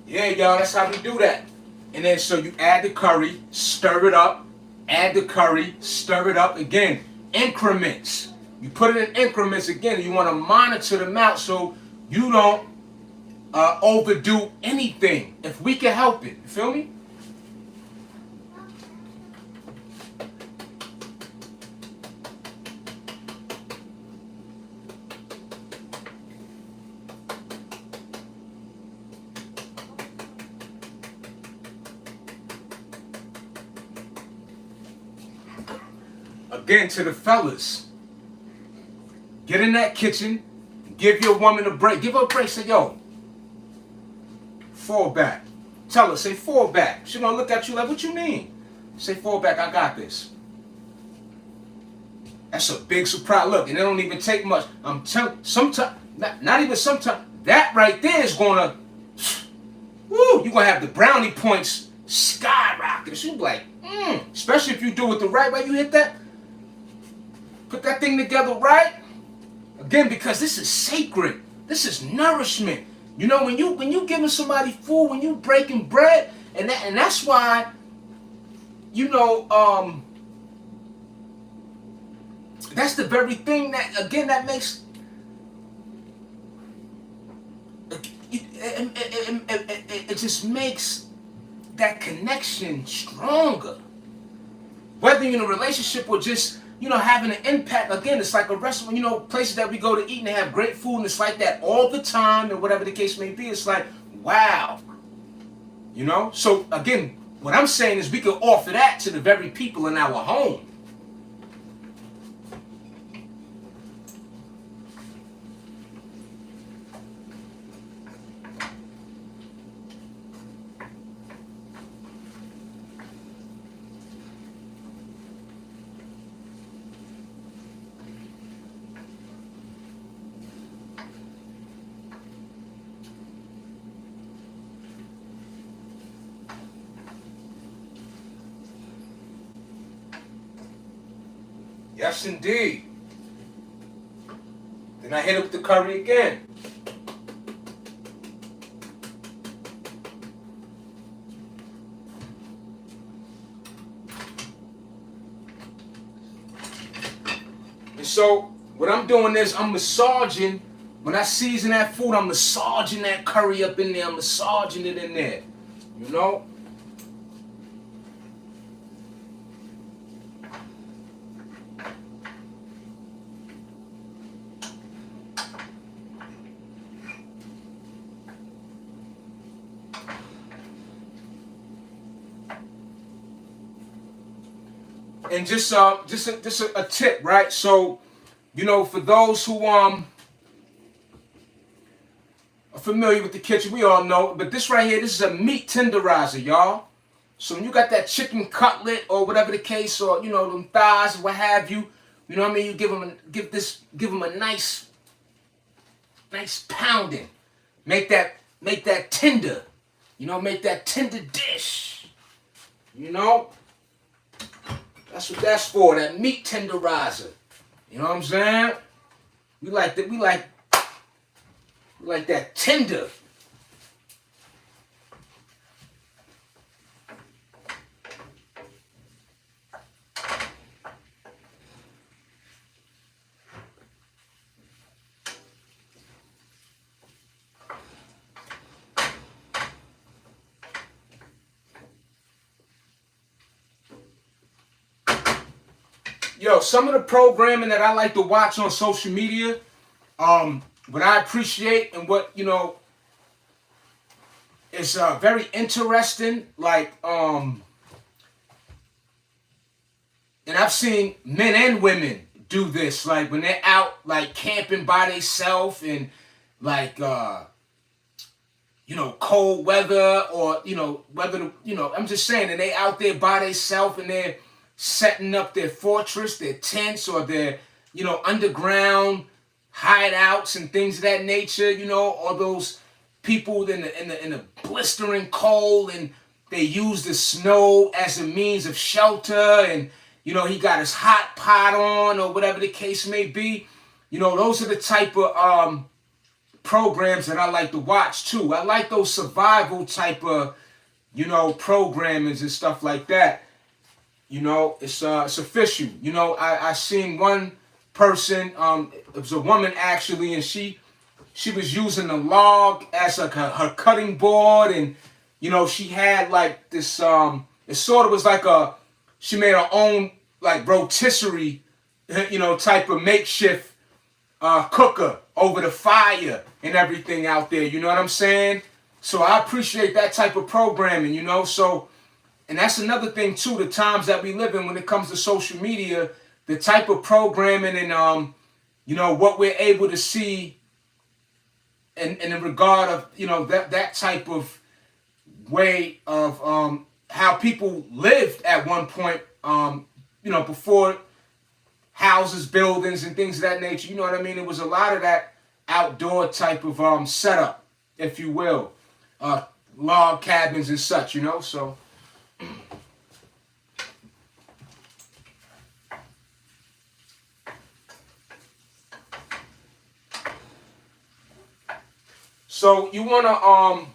Yeah, y'all, that's how we do that. And then so you add the curry, stir it up, add the curry, stir it up again. Increments. You put it in increments again. You want to monitor them out so you don't overdo anything. If we can help it. You feel me? Again, to the fellas, get in that kitchen, give your woman a break. Give her a break. Say, yo, Fall back. Tell her, say fall back. She gonna look at you like, what you mean? Say fall back, I got this. That's a big surprise. Look, and it don't even take much. I'm telling, sometimes, not even sometimes, that right there is gonna, woo, you're gonna have the brownie points skyrocket. She'll be like, especially if you do it the right way. You hit that, put that thing together right. Again, because this is sacred. This is nourishment. You know, when you giving somebody food, when you breaking bread, and that's why, you know, that's the very thing that, again, that makes it just makes that connection stronger. Whether you're in a relationship or just, you know, having an impact. Again, it's like a restaurant, you know, places that we go to eat and they have great food, and it's like that all the time, and whatever the case may be. It's like, wow. You know? So, again, what I'm saying is we can offer that to the very people in our home. Yes, indeed. Then I hit it with the curry again. And so, what I'm doing is I'm massaging. When I season that food, I'm massaging that curry up in there. I'm massaging it in there. You know? And just a tip, right? So, you know, for those who are familiar with the kitchen, we all know. But this right here, this is a meat tenderizer, y'all. So when you got that chicken cutlet or whatever the case, or you know, them thighs or what have you, you know what I mean? You give them a nice pounding. Make that tender. You know, make that tender dish. You know. That's what that's for, that meat tenderizer. You know what I'm saying? We like that tender. Yo, some of the programming that I like to watch on social media, what I appreciate and what, you know, is very interesting. Like, and I've seen men and women do this. Like when they're out, like camping by themselves and like, you know, cold weather or, you know, whether, you know, I'm just saying, and they out there by themselves and they're setting up their fortress, their tents, or their, you know, underground hideouts and things of that nature. You know, all those people in the blistering cold, and they use the snow as a means of shelter. And you know, he got his hot pot on, or whatever the case may be. You know, those are the type of programs that I like to watch too. I like those survival type of, you know, programmings and stuff like that. You know, it's official. You know, I seen one person, it was a woman actually, and she was using a log as like her cutting board, and you know, she had like this it sort of was like she made her own like rotisserie, you know, type of makeshift cooker over the fire and everything out there. You know what I'm saying? So I appreciate that type of programming, you know. So, and that's another thing too, the times that we live in when it comes to social media, the type of programming and you know, what we're able to see in the regard of, you know, that type of way of how people lived at one point, before houses, buildings, and things of that nature. You know what I mean? It was a lot of that outdoor type of setup, if you will, log cabins and such. So. So you wanna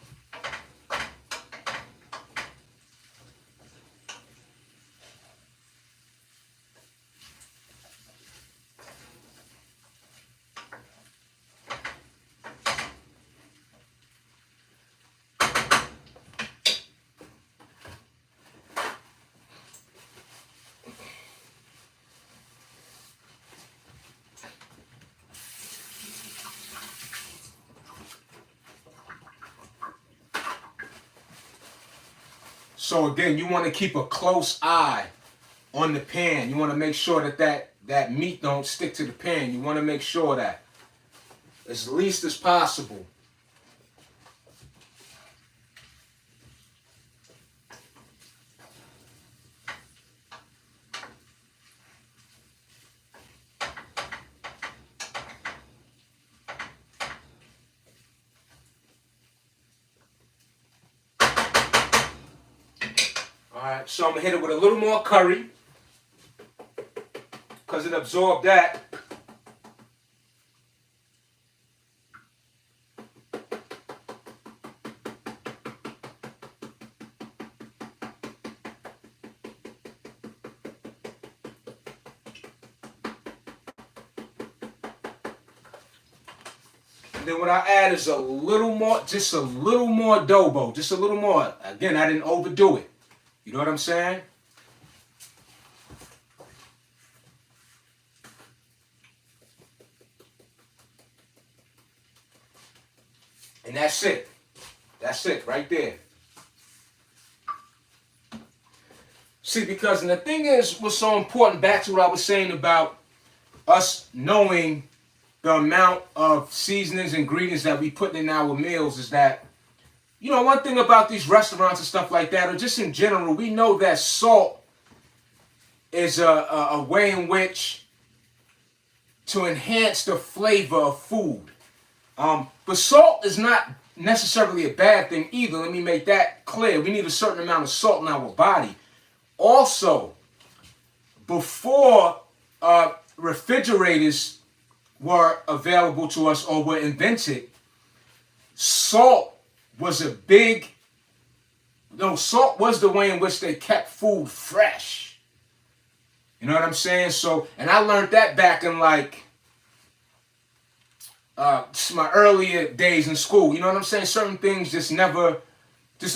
So again, you want to keep a close eye on the pan. You want to make sure that meat don't stick to the pan. You want to make sure that as least as possible. Alright, so I'm going to hit it with a little more curry because it absorbed that. And then what I add is just a little more adobo, just a little more. Again, I didn't overdo it. You know what I'm saying? And that's it. That's it right there. See, because, and the thing is, what's so important, back to what I was saying about us knowing the amount of seasonings and ingredients that we put in our meals, is that, one thing about these restaurants and stuff like that, or just in general, we know that salt is a way in which to enhance the flavor of food. But salt is not necessarily a bad thing either. Let me make that clear. We need a certain amount of salt in our body. Also, before refrigerators were available to us or were invented, salt was salt was the way in which they kept food fresh. You know what I'm saying? So, and I learned that back in my earlier days in school. You know what I'm saying? Certain things just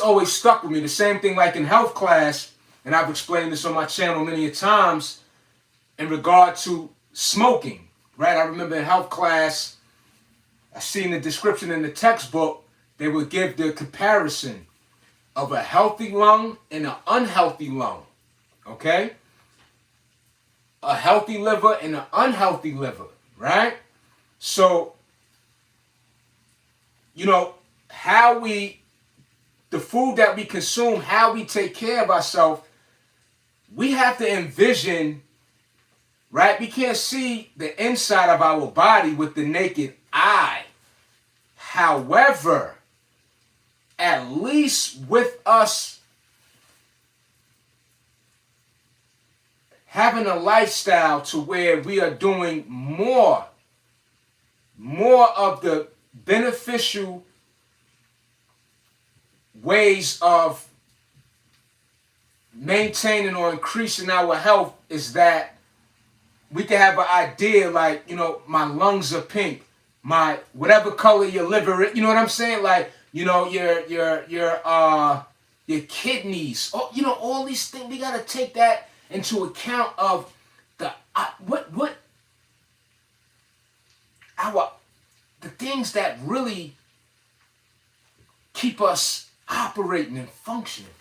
always stuck with me. The same thing like in health class, and I've explained this on my channel many times in regard to smoking, right? I remember in health class, I seen the description in the textbook. They would give the comparison of a healthy lung and an unhealthy lung, okay? A healthy liver and an unhealthy liver, right? So, the food that we consume, how we take care of ourselves, we have to envision, right? We can't see the inside of our body with the naked eye. However, at least with us having a lifestyle to where we are doing more of the beneficial ways of maintaining or increasing our health, is that we can have an idea like, my lungs are pink, my whatever color your liver is, you know what I'm saying? Like, your kidneys, all these things, we gotta take that into account of the things that really keep us operating and functioning.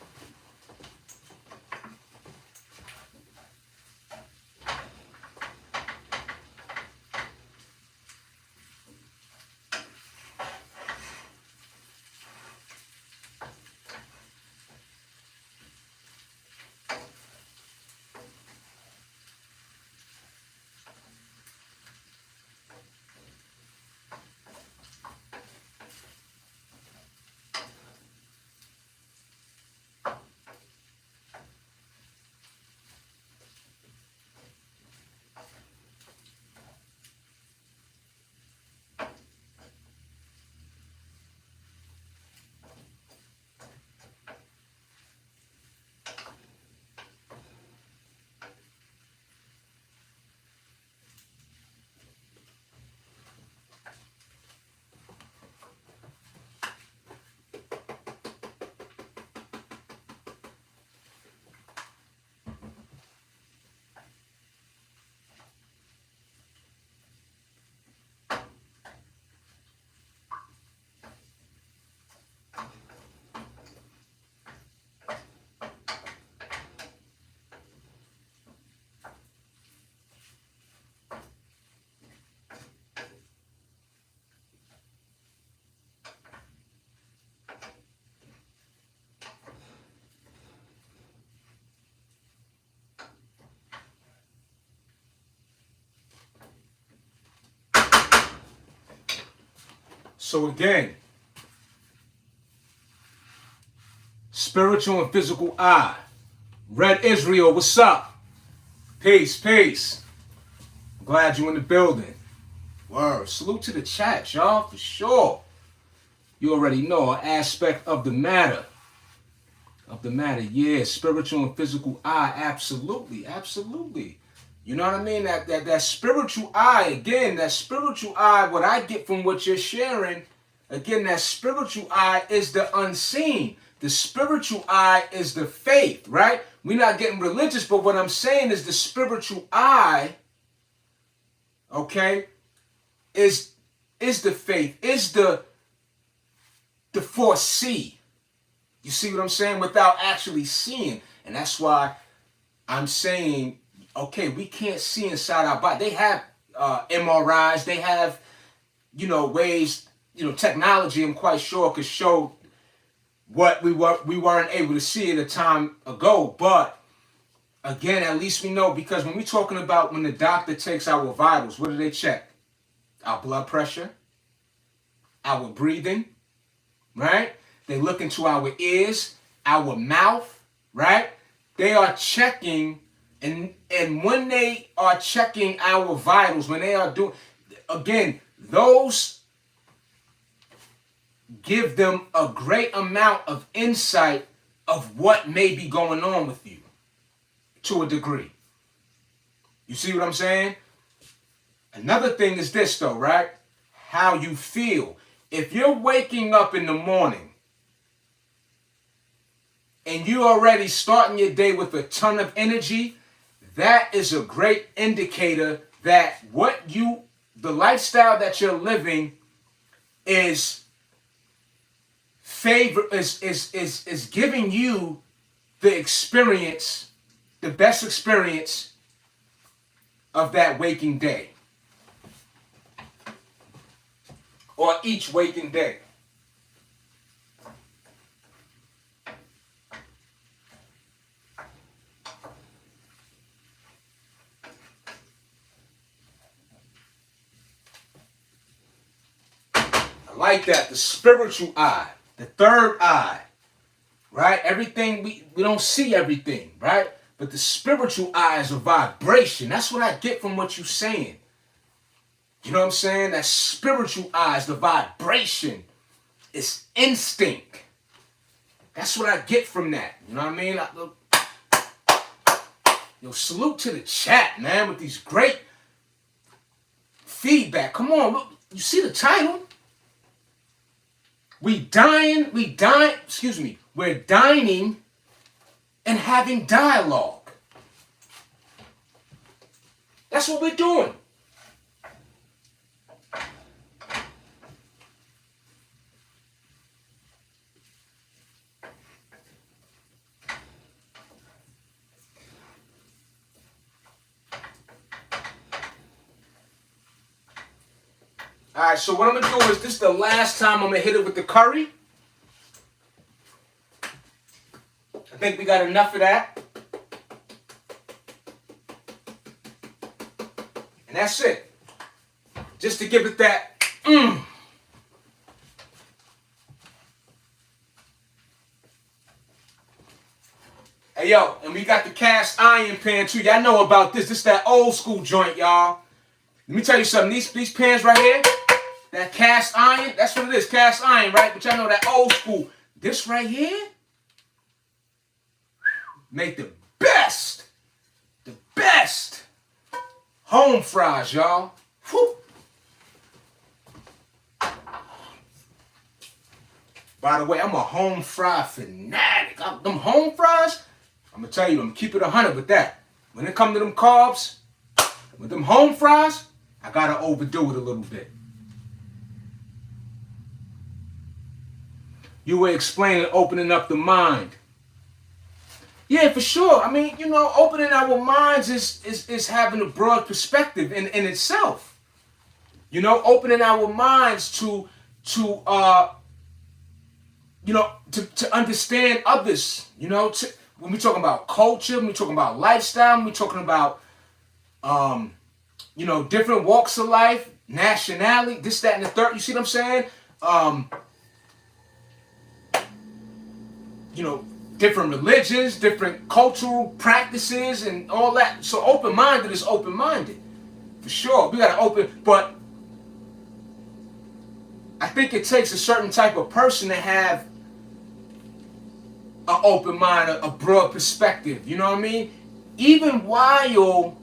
So again, spiritual and physical eye. Red Israel, what's up? Peace, peace. I'm glad you're in the building. Word. Salute to the chat, y'all, for sure. You already know an aspect of the matter. Yeah, spiritual and physical eye, absolutely, absolutely. You know what I mean? That spiritual eye, again, that spiritual eye, what I get from what you're sharing, again, that spiritual eye is the unseen. The spiritual eye is the faith, right? We're not getting religious, but what I'm saying is the spiritual eye, okay, is the faith, is the foresee. You see what I'm saying? Without actually seeing. And that's why I'm saying, okay, we can't see inside our body. They have MRIs. They have, ways, technology, I'm quite sure, could show what we weren't able to see at a time ago. But, again, at least we know, because when we're talking about when the doctor takes our vitals, what do they check? Our blood pressure, our breathing, right? They look into our ears, our mouth, right? They are checking, and when they are checking our vitals, when they are doing, again, those give them a great amount of insight of what may be going on with you, to a degree. You see what I'm saying? Another thing is this, though, right? How you feel. If you're waking up in the morning and you're already starting your day with a ton of energy, that is a great indicator that the lifestyle that you're living is giving you the experience, the best experience of that waking day, or each waking day. I like that, the spiritual eye, the third eye, right? Everything, we don't see everything, right? But the spiritual eye is a vibration. That's what I get from what you're saying. You know what I'm saying? That spiritual eye is the vibration. It's instinct. That's what I get from that. You know what I mean? Salute to the chat, man, with these great feedback. Come on, look, you see the title? We're dining and having dialogue. That's what we're doing. All right, so what I'm going to do is, this is the last time I'm going to hit it with the curry. I think we got enough of that. And that's it. Just to give it that Hey, yo, and we got the cast iron pan, too. Y'all know about this. This is that old school joint, y'all. Let me tell you something. These pans right here, that cast iron, that's what it is, cast iron, right? But y'all know that old school. This right here, make the best home fries, y'all. Whew. By the way, I'm a home fry fanatic. Them home fries, I'm going to tell you, I'm going to keep it 100 with that. When it comes to them carbs, with them home fries, I got to overdo it a little bit. You were explaining opening up the mind. Yeah, for sure. I mean, opening our minds is having a broad perspective in itself. Opening our minds to understand others. When we're talking about culture, when we're talking about lifestyle, when we're talking about different walks of life, nationality, this, that, and the third. You see what I'm saying? um, you know, different religions, different cultural practices, and all that. So open-minded is open-minded, for sure. We gotta open, but I think it takes a certain type of person to have an open mind, a broad perspective. You know what I mean? Even while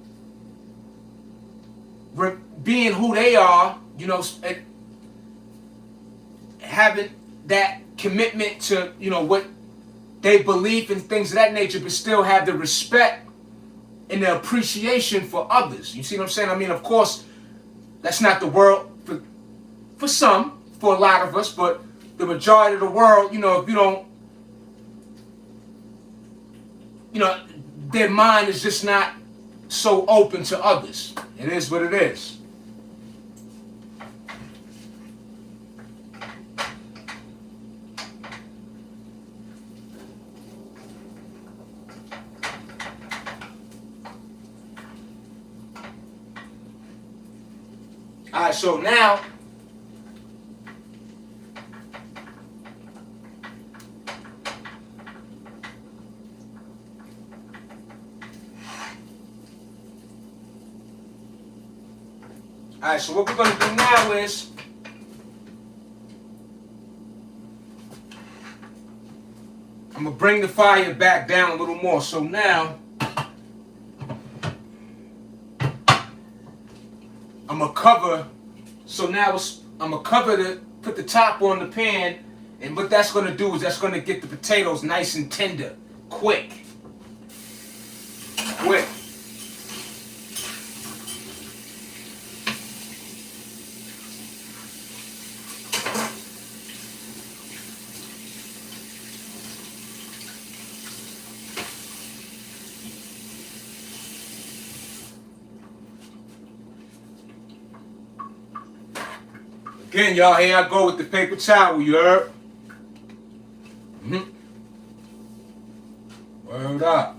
being who they are, you know, and having that commitment to, you know, what they believe and things of that nature, but still have the respect and the appreciation for others. You see what I'm saying? I mean, of course, that's not the world for some, for a lot of us, but the majority of the world, you know, if you don't, you know, their mind is just not so open to others. It is what it is. All right, so now so what we're going to do now is I'm going to bring the fire back down a little more. So now I'm going to cover, so now I'm going to cover put the top on the pan, and what that's going to do is that's going to get the potatoes nice and tender, quick. Again, y'all, here I go with the paper towel, you heard? Word up.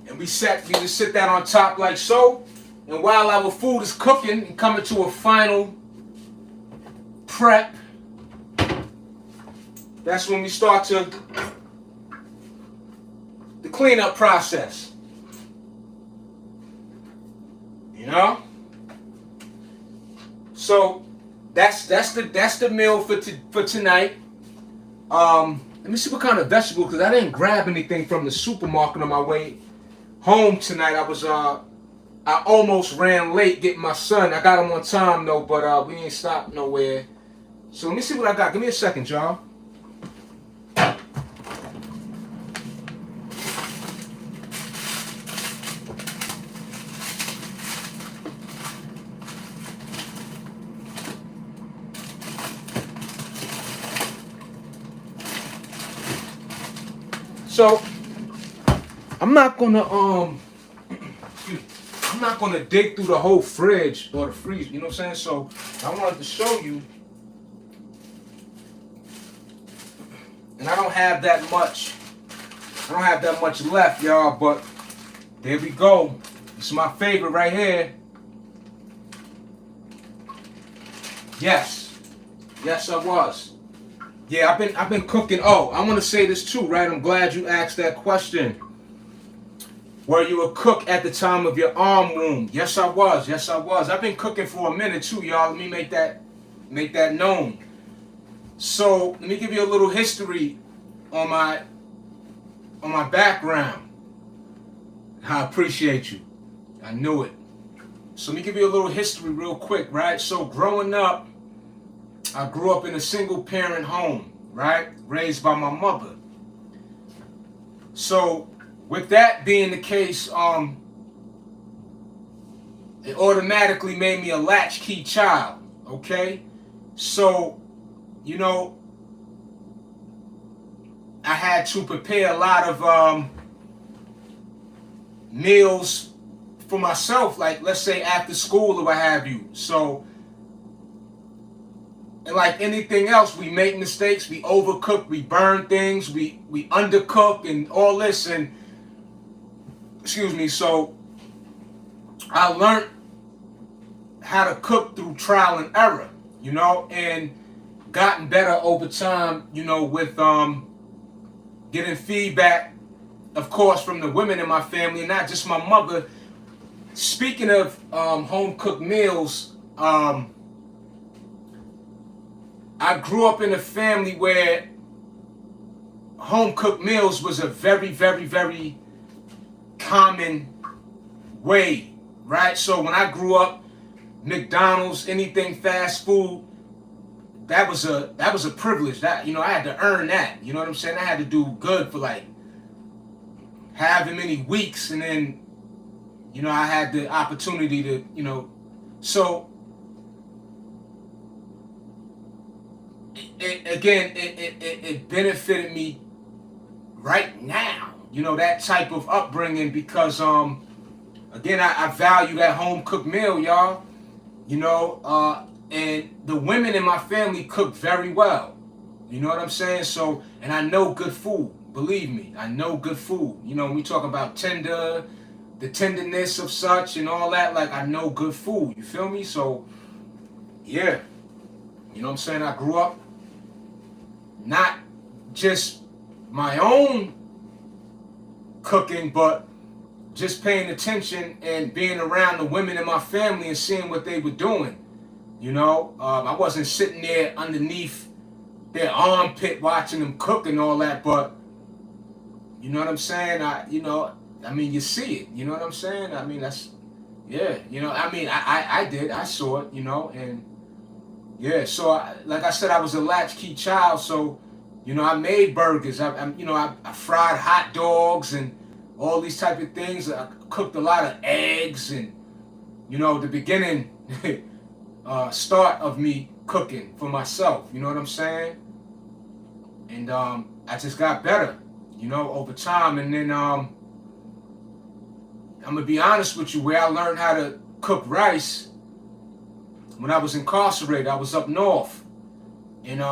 And we just sit that on top like so. And while our food is cooking and coming to a final prep, that's when we start the cleanup process. You know? So that's the meal for tonight. Let me see what kind of vegetable, because I didn't grab anything from the supermarket on my way home tonight. I almost ran late getting my son. I got him on time though, but we ain't stopped nowhere. So let me see what I got. Give me a second, y'all. So I'm not gonna dig through the whole fridge or the freezer, you know what I'm saying? So I wanted to show you, and I don't have that much left, y'all, but there we go. It's my favorite right here. Yes, I was. Yeah, I've been cooking. Oh, I want to say this too, right? I'm glad you asked that question. Were you a cook at the time of your arm wound? Yes, I was. I've been cooking for a minute too, y'all. Let me make that known. So let me give you a little history on my background. I appreciate you. I knew it. So let me give you a little history real quick, right? So growing up, I grew up in a single parent home, right? Raised by my mother. So with that being the case, it automatically made me a latchkey child, okay? So, you know, I had to prepare a lot of meals for myself, like let's say after school or what have you. So, and like anything else, we make mistakes, we overcook, we burn things, we undercook and all this, and excuse me. So I learned how to cook through trial and error, you know, and gotten better over time, you know, with getting feedback, of course, from the women in my family, and not just my mother. Speaking of home cooked meals, I grew up in a family where home cooked meals was a very, very, very common way, right? So when I grew up, McDonald's, anything fast food, that was a privilege. That, you know, I had to earn that. You know what I'm saying? I had to do good for like however many weeks, and then, you know, I had the opportunity to, you know, so it benefited me right now, you know, that type of upbringing, because again, I value that home cooked meal, y'all. You know, and the women in my family cook very well. You know what I'm saying? So, and I know good food. Believe me, I know good food. You know, when we talk about the tenderness of such and all that, like, I know good food. You feel me? So, yeah. You know what I'm saying? I grew up not just my own cooking, but just paying attention and being around the women in my family and seeing what they were doing. You know, I wasn't sitting there underneath their armpit watching them cook and all that, but you know what I'm saying? I mean, you see it. You know what I'm saying? I mean, that's, yeah. You know, I mean, I did. I saw it. You know, and yeah. So, like I said, I was a latchkey child. So, you know, I made burgers. I fried hot dogs and all these type of things. I cooked a lot of eggs, and you know, the beginning start of me cooking for myself. You know what I'm saying? And I just got better, you know, over time. And then I'm gonna be honest with you, where I learned how to cook rice when I was incarcerated. I was up north, and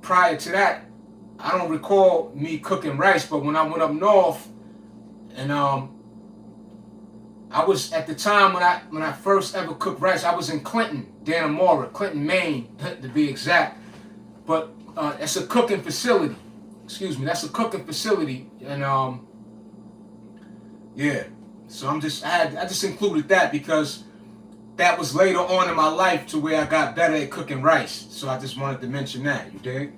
prior to that, I don't recall me cooking rice. But when I went up north, and I was, at the time when I first ever cooked rice, I was in Clinton, Dannemora, Clinton, Maine, to be exact. But it's a cooking facility. Excuse me, that's a cooking facility, and yeah. So I just included that because that was later on in my life to where I got better at cooking rice. So I just wanted to mention that. You dig?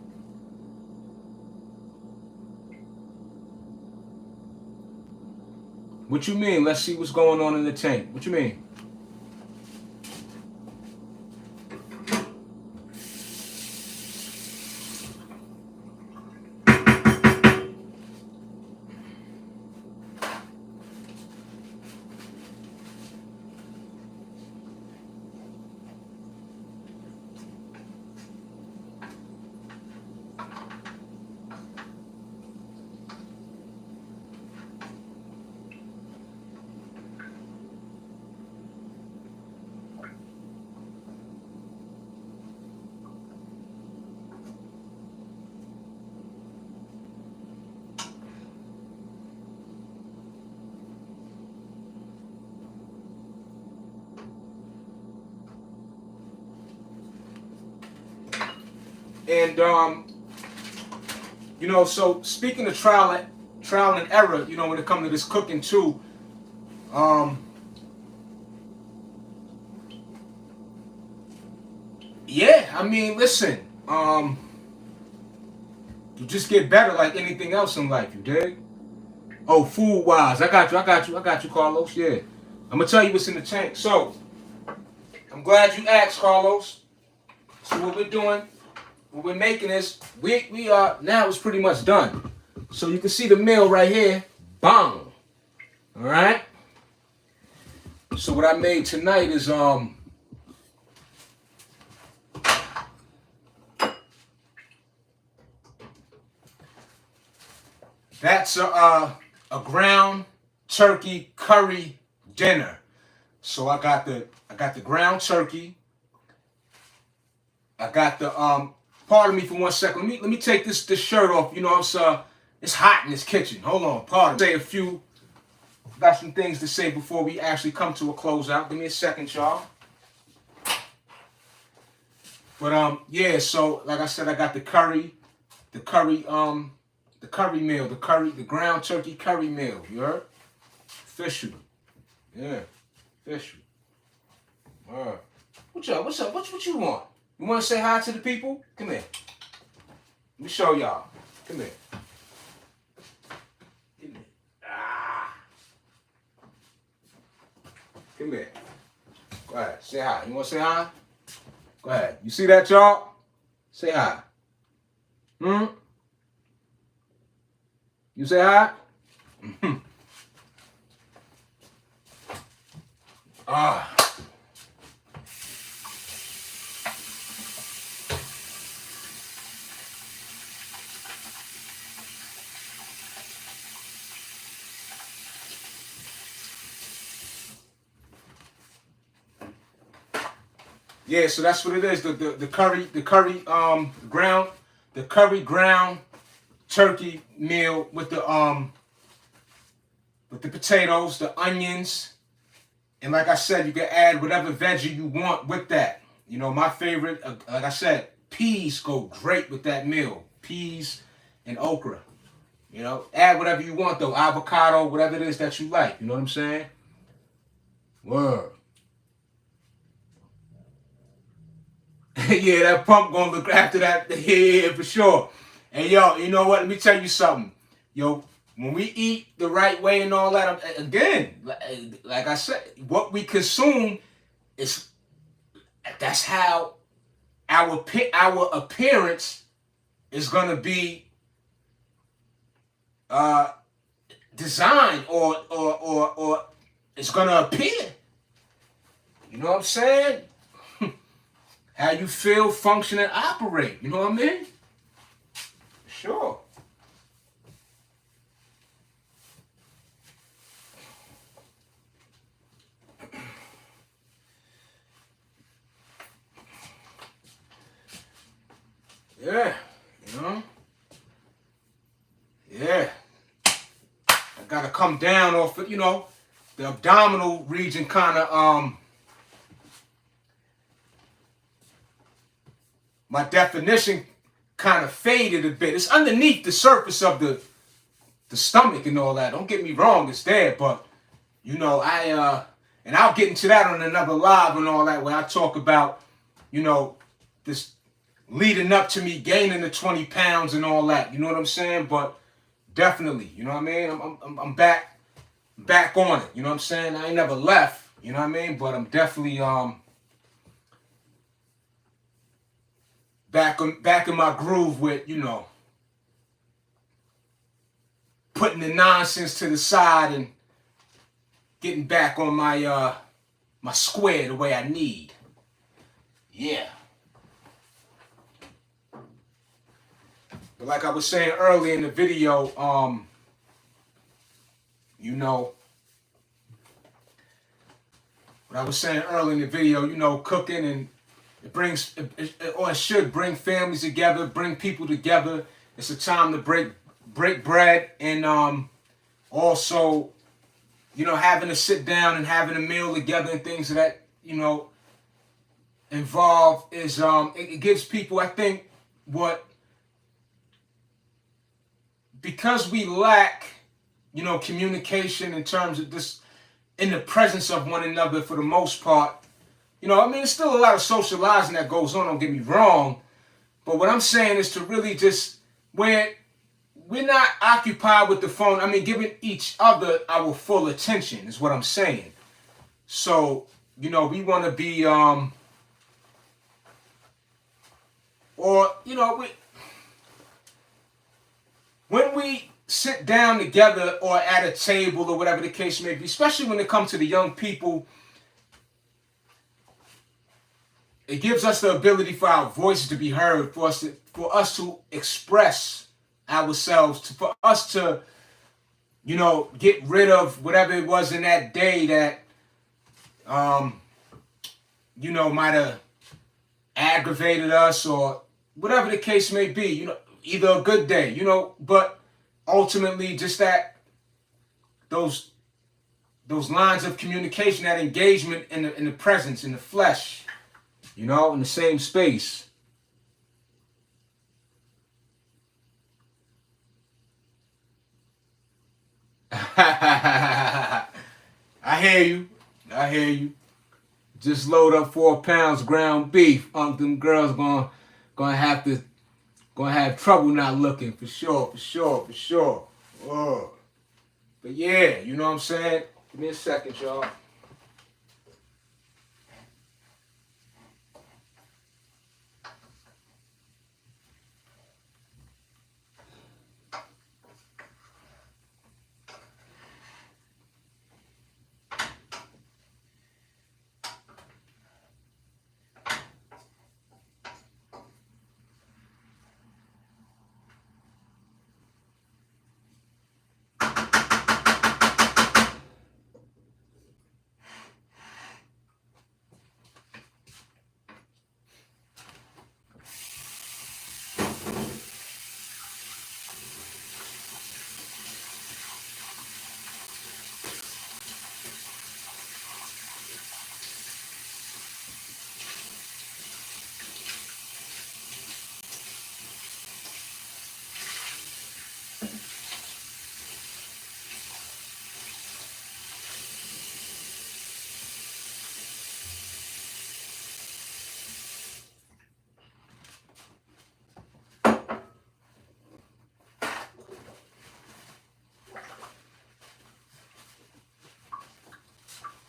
What you mean? Let's see what's going on in the tank. What you mean? And you know, so speaking of trial and error, you know, when it comes to this cooking too, um, yeah, I mean, listen, you just get better like anything else in life. You dig? Oh, food wise, I got you, Carlos. Yeah, I'm gonna tell you what's in the tank. So I'm glad you asked, Carlos. So what we're doing, what we're making is we are now, it's pretty much done. So you can see the meal right here. Bang. All right. So what I made tonight is that's a ground turkey curry dinner. So I got the ground turkey. I got the pardon me for 1 second. Let me take this shirt off. You know, it's hot in this kitchen. Hold on, pardon. Say got some things to say before we actually come to a closeout. Give me a second, y'all. But yeah, so like I said, I got the curry meal, the ground turkey curry meal. You heard? Official. Yeah, official. All right. What's up? What's up? What you want? You want to say hi to the people? Come here. Let me show y'all. Come here. Come here. Ah. Come here. Go ahead. Say hi. You want to say hi? Go ahead. You see that, y'all? Say hi. You say hi? Ah. Yeah, so that's what it is. The curry ground turkey meal with the potatoes, the onions, and like I said, you can add whatever veggie you want with that. You know, my favorite, like I said, peas go great with that meal. Peas and okra. You know, add whatever you want though, avocado, whatever it is that you like. You know what I'm saying? Word. Yeah, that pump gonna look after that. Yeah, for sure. And yo, you know what? Let me tell you something. Yo, when we eat the right way and all that, again, like I said, what we consume that's how our appearance is gonna be designed or it's gonna appear. You know what I'm saying? How you feel, function, and operate. You know what I mean? Sure. Yeah, you know? Yeah. I gotta come down off it, you know, the abdominal region kind of, my definition kind of faded a bit. It's underneath the surface of the stomach and all that. Don't get me wrong, it's there, but you know, and I'll get into that on another live and all that, where I talk about, you know, this leading up to me gaining the 20 pounds and all that. You know what I'm saying? But definitely, you know what I mean? I'm back on it. You know what I'm saying? I ain't never left. You know what I mean? But I'm definitely back in my groove with, you know, putting the nonsense to the side and getting back on my my square the way I need. Yeah. But like I was saying earlier in the video, you know, what I was saying earlier in the video, you know, cooking and it should bring families together, bring people together. It's a time to break bread and also, you know, having to sit down and having a meal together and things of that, you know, involved is it gives people, I think, because we lack, you know, communication in terms of this, in the presence of one another for the most part. You know, I mean, there's still a lot of socializing that goes on, don't get me wrong. But what I'm saying is to really just, where we're not occupied with the phone, I mean, giving each other our full attention is what I'm saying. So, you know, we want to be, or, you know, when we sit down together or at a table or whatever the case may be, especially when it comes to the young people, it gives us the ability for our voices to be heard, for us to express ourselves, for us to, you know, get rid of whatever it was in that day that, you know, might have aggravated us or whatever the case may be, you know, either a good day, you know, but ultimately just that, those those lines of communication, that engagement in the presence, in the flesh, you know, in the same space. I hear you. I hear you. Just load up 4 pounds ground beef. Them girls gonna have trouble not looking for sure, for sure, for sure. Oh. But yeah, you know what I'm saying? Give me a second, y'all.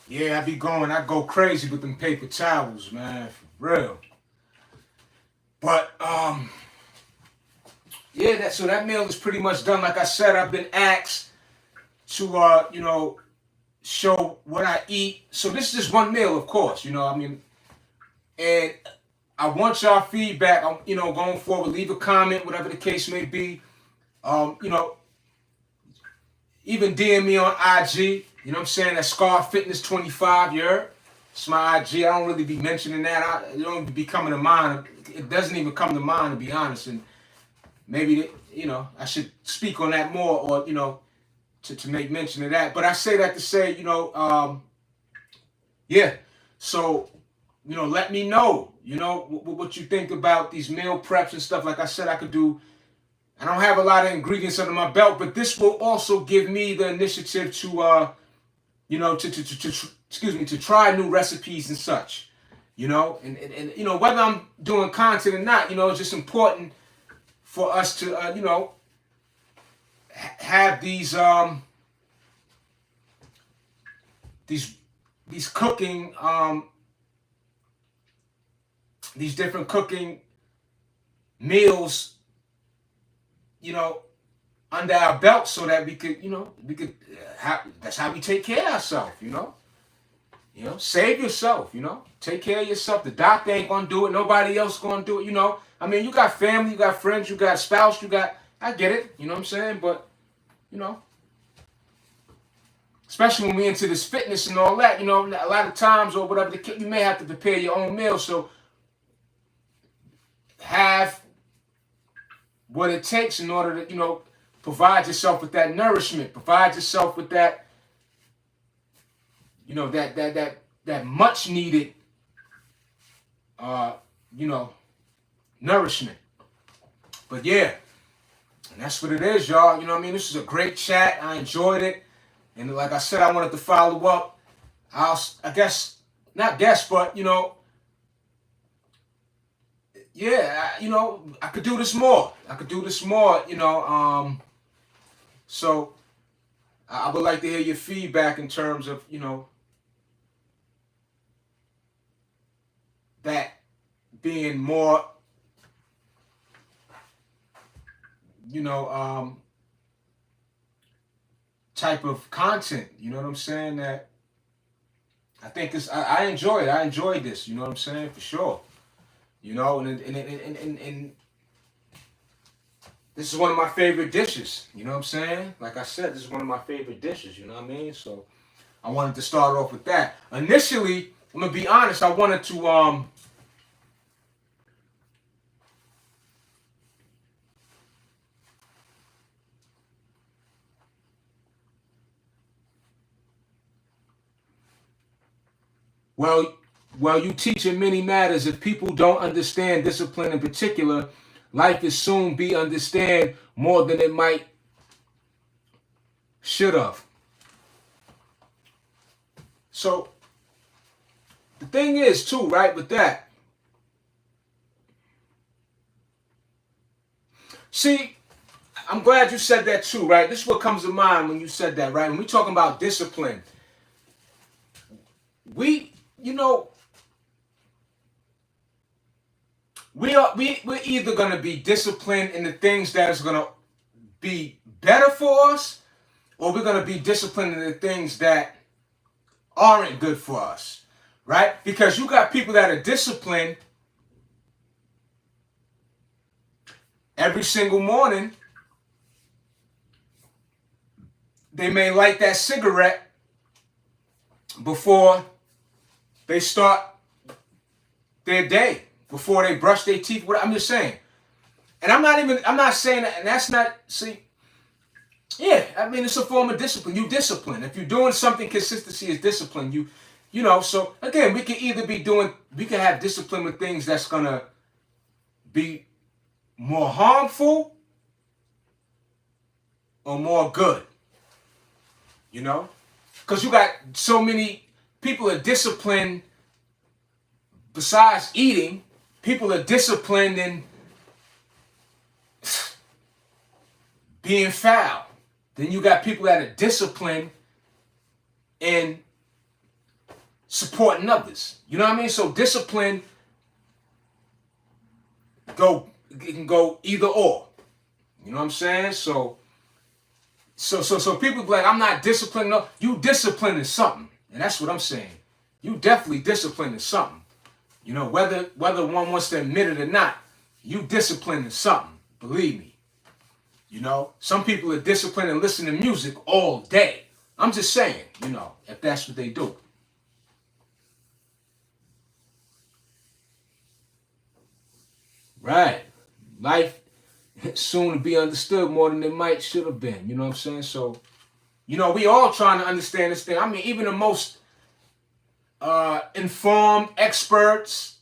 Yeah, I go crazy with them paper towels, man, for real. But yeah, so that meal is pretty much done. Like I said, I've been asked to show what I eat. So this is just one meal, of course, you know, I mean, and I want y'all feedback on, you know, going forward. Leave a comment, whatever the case may be. You know, even DM me on IG. You know what I'm saying? That's Scar Fitness 25. You heard? It's my IG. I don't really be mentioning that. It don't be coming to mind. It doesn't even come to mind, to be honest. And maybe, you know, I should speak on that more, or, you know, to make mention of that. But I say that to say, you know, yeah. So, you know, let me know, you know, what you think about these meal preps and stuff. Like I said, I don't have a lot of ingredients under my belt, but this will also give me the initiative to, you know, excuse me, to try new recipes and such, you know, and you know, whether I'm doing content or not, you know, it's just important for us to, you know, have these cooking, these different cooking meals, you know, under our belt, so that we could, you know, that's how we take care of ourselves, you know. You know, save yourself, you know. Take care of yourself. The doctor ain't gonna do it. Nobody else gonna do it, you know. I mean, you got family, you got friends, you got spouse, I get it, you know what I'm saying? But, you know, especially when we into this fitness and all that, you know, a lot of times or whatever, you may have to prepare your own meal. So have what it takes in order to, you know, provide yourself with that nourishment, provide yourself with that, you know, that much needed, you know, nourishment. But yeah, and that's what it is, y'all. You know what I mean? This is a great chat. I enjoyed it. And like I said, I wanted to follow up. I guess, not guess, but, you know, yeah, you know, I could do this more. I could do this more, you know. So I would like to hear your feedback in terms of, you know, that being more, you know, type of content. You know what I'm saying? That I think I enjoy it. I enjoyed this. You know what I'm saying? For sure. You know, and this is one of my favorite dishes. You know what I'm saying? Like I said, this is one of my favorite dishes. You know what I mean? So I wanted to start off with that. Initially, I'm gonna be honest. I wanted to Well, you teach in many matters. If people don't understand discipline in particular, life is soon be understand more than it might should have. So the thing is too, right, with that. See, I'm glad you said that too, right? This is what comes to mind when you said that, right? When we talking about discipline, we, you know, we're either gonna be disciplined in the things that is gonna be better for us, or we're gonna be disciplined in the things that aren't good for us, right? Because you got people that are disciplined every single morning. They may light that cigarette before they start their day, before they brush their teeth. I'm just saying. And I'm not saying that, and that's not, see, yeah, I mean, it's a form of discipline. You discipline. If you're doing something, consistency is discipline. You know, so again, we can have discipline with things that's going to be more harmful or more good, you know? Because you got so many people are disciplined besides eating, people are disciplined in being foul. Then you got people that are disciplined in supporting others. You know what I mean? So discipline it can go either or. You know what I'm saying? So people be like, I'm not disciplined. No, you disciplined in something. And that's what I'm saying. You definitely disciplined in something. You know, whether one wants to admit it or not, you disciplined in something. Believe me. You know, some people are disciplined and listen to music all day. I'm just saying, you know, if that's what they do. Right. Life soon to be understood more than it might should have been. You know what I'm saying? So, you know, we all trying to understand this thing. I mean, even the most informed experts,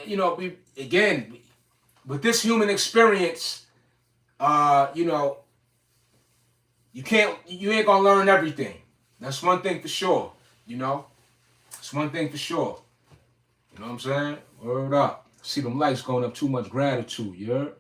you know, with this human experience, you know, you ain't gonna learn everything. That's one thing for sure. You know, that's one thing for sure. You know what I'm saying? Word up. See them lights going up. Too much gratitude. You heard?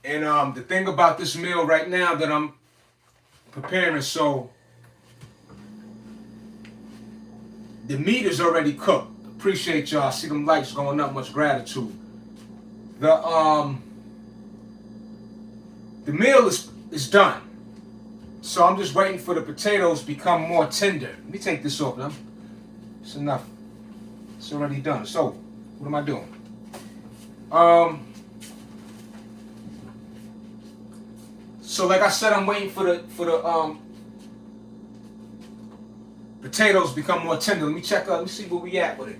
And the thing about this meal right now that I'm preparing, so the meat is already cooked. Appreciate y'all. See them lights going up. Much gratitude. The meal is done. So I'm just waiting for the potatoes to become more tender. Let me take this off now. It's enough. It's already done. So what am I doing? So like I said, I'm waiting for the potatoes to become more tender. Let me check out. Let me see where we at with it.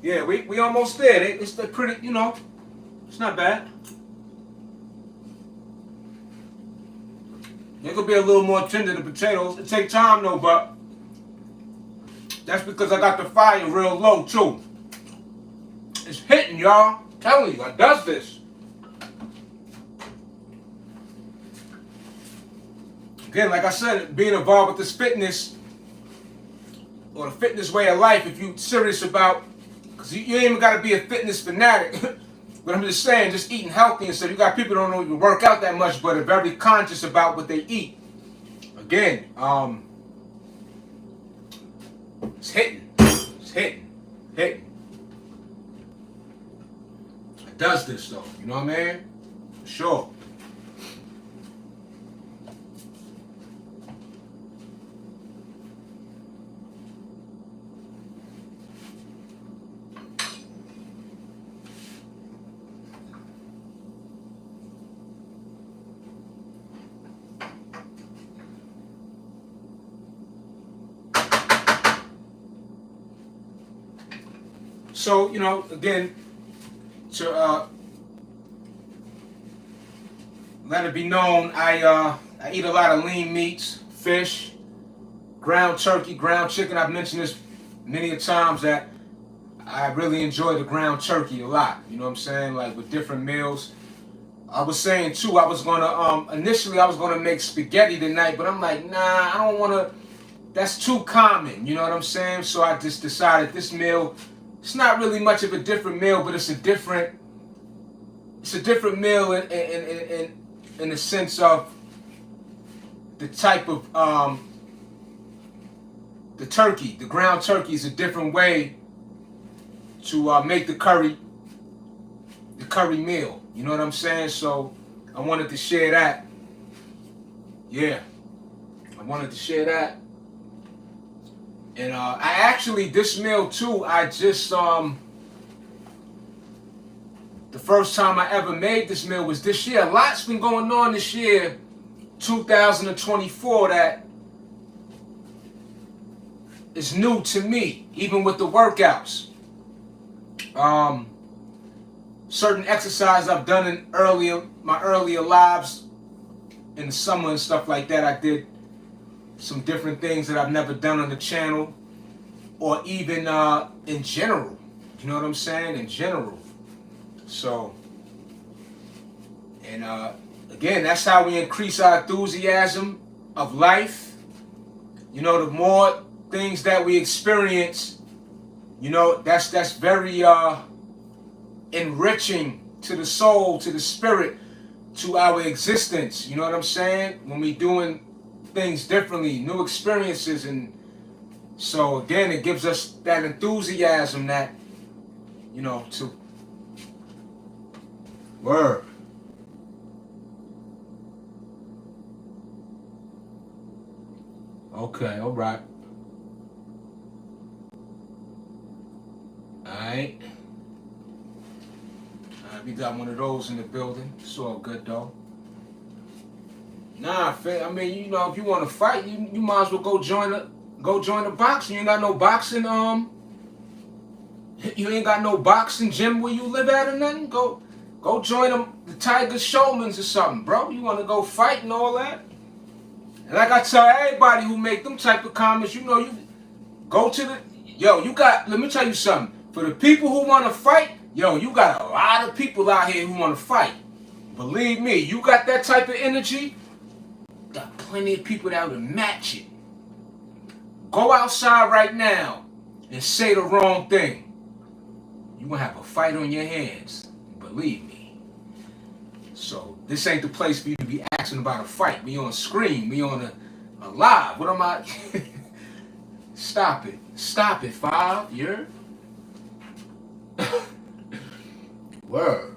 Yeah, we almost there. It's pretty, you know, it's not bad. It could be a little more tender than potatoes. It take time though, but that's because I got the fire real low too. It's hitting, y'all. I'm telling you, I does this. Again, like I said, being involved with this fitness or the fitness way of life, if you serious about, because you ain't even got to be a fitness fanatic, but I'm just saying, just eating healthy and stuff. You got people who don't even work out that much, but are very conscious about what they eat. again, it's hitting. It's hitting. Hitting. It does this though, you know what I mean? For sure. So, you know, again, to let it be known, I eat a lot of lean meats, fish, ground turkey, ground chicken. I've mentioned this many a times that I really enjoy the ground turkey a lot. You know what I'm saying? Like with different meals. I was saying too, I was gonna initially I was gonna make spaghetti tonight, but I'm like, nah, I don't wanna. That's too common. You know what I'm saying? So I just decided this meal. It's not really much of a different meal, but it's a different meal in the sense of the type of the turkey. The ground turkey is a different way to make the curry meal. You know what I'm saying? So I wanted to share that. Yeah, I wanted to share that. And I actually, this meal too, I just, the first time I ever made this meal was this year. A lot's been going on this year, 2024, that is new to me, even with the workouts. Certain exercise I've done in my earlier lives, in the summer and stuff like that, I did some different things that I've never done on the channel, or even in general. You know what I'm saying? In general. So, and again, that's how we increase our enthusiasm of life. You know, the more things that we experience, you know, that's very enriching to the soul, to the spirit, to our existence. You know what I'm saying? When we doing things differently, new experiences, and so again, it gives us that enthusiasm that, you know, to word. Okay, all right. All right. We got one of those in the building. It's all good though. Nah, I mean, you know, if you want to fight, you might as well go join the boxing. You ain't got no boxing you ain't got no boxing gym where you live at or nothing. Go join the Tiger Showmans or something, bro. You want to go fight and all that? And like I tell everybody who make them type of comments, you know, you go to the let me tell you something. For the people who want to fight, you got a lot of people out here who want to fight. Believe me, you got that type of energy. Got plenty of people that would match it. Go outside right now and say the wrong thing. You gonna have a fight on your hands. Believe me. So this ain't the place for you to be asking about a fight. We on screen. We on a live. What am I? Stop it. Stop it, Five. You're word.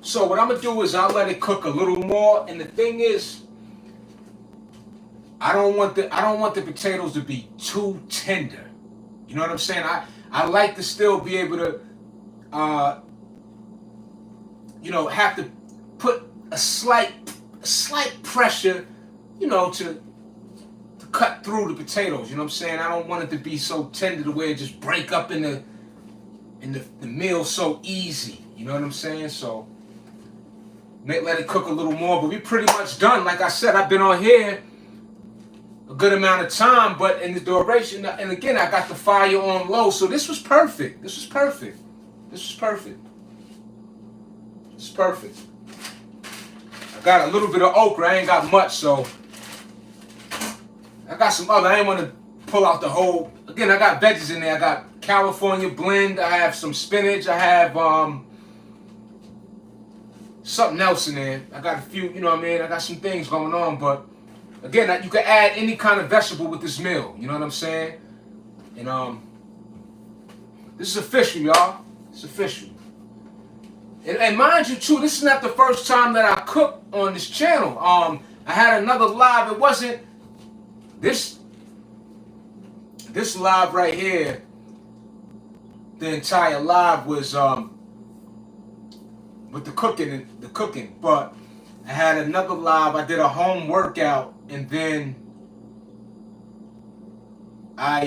So what I'm gonna do is I'll let it cook a little more, and the thing is, I don't want the potatoes to be too tender. You know what I'm saying? I like to still be able to, have to put a slight pressure, to cut through the potatoes. You know what I'm saying? I don't want it to be so tender to where it just break up in the meal so easy. You know what I'm saying? So let it cook a little more, but we pretty much done. Like I said, I've been on here a good amount of time, but in the duration, and again, I got the fire on low, so this was perfect. This was perfect. This was perfect. It's perfect. I got a little bit of okra. I ain't got much, so I got some other. I ain't want to pull out the whole. Again, I got veggies in there. I got California blend. I have some spinach. I have something else in there. I got a few. You know what I mean? I got some things going on, but again, you can add any kind of vegetable with this meal. You know what I'm saying? And this is official, y'all. It's official. And mind you, too, this is not the first time that I cook on this channel. I had another live. It wasn't this live right here. The entire live was with the cooking. But I had another live. I did a home workout, and then I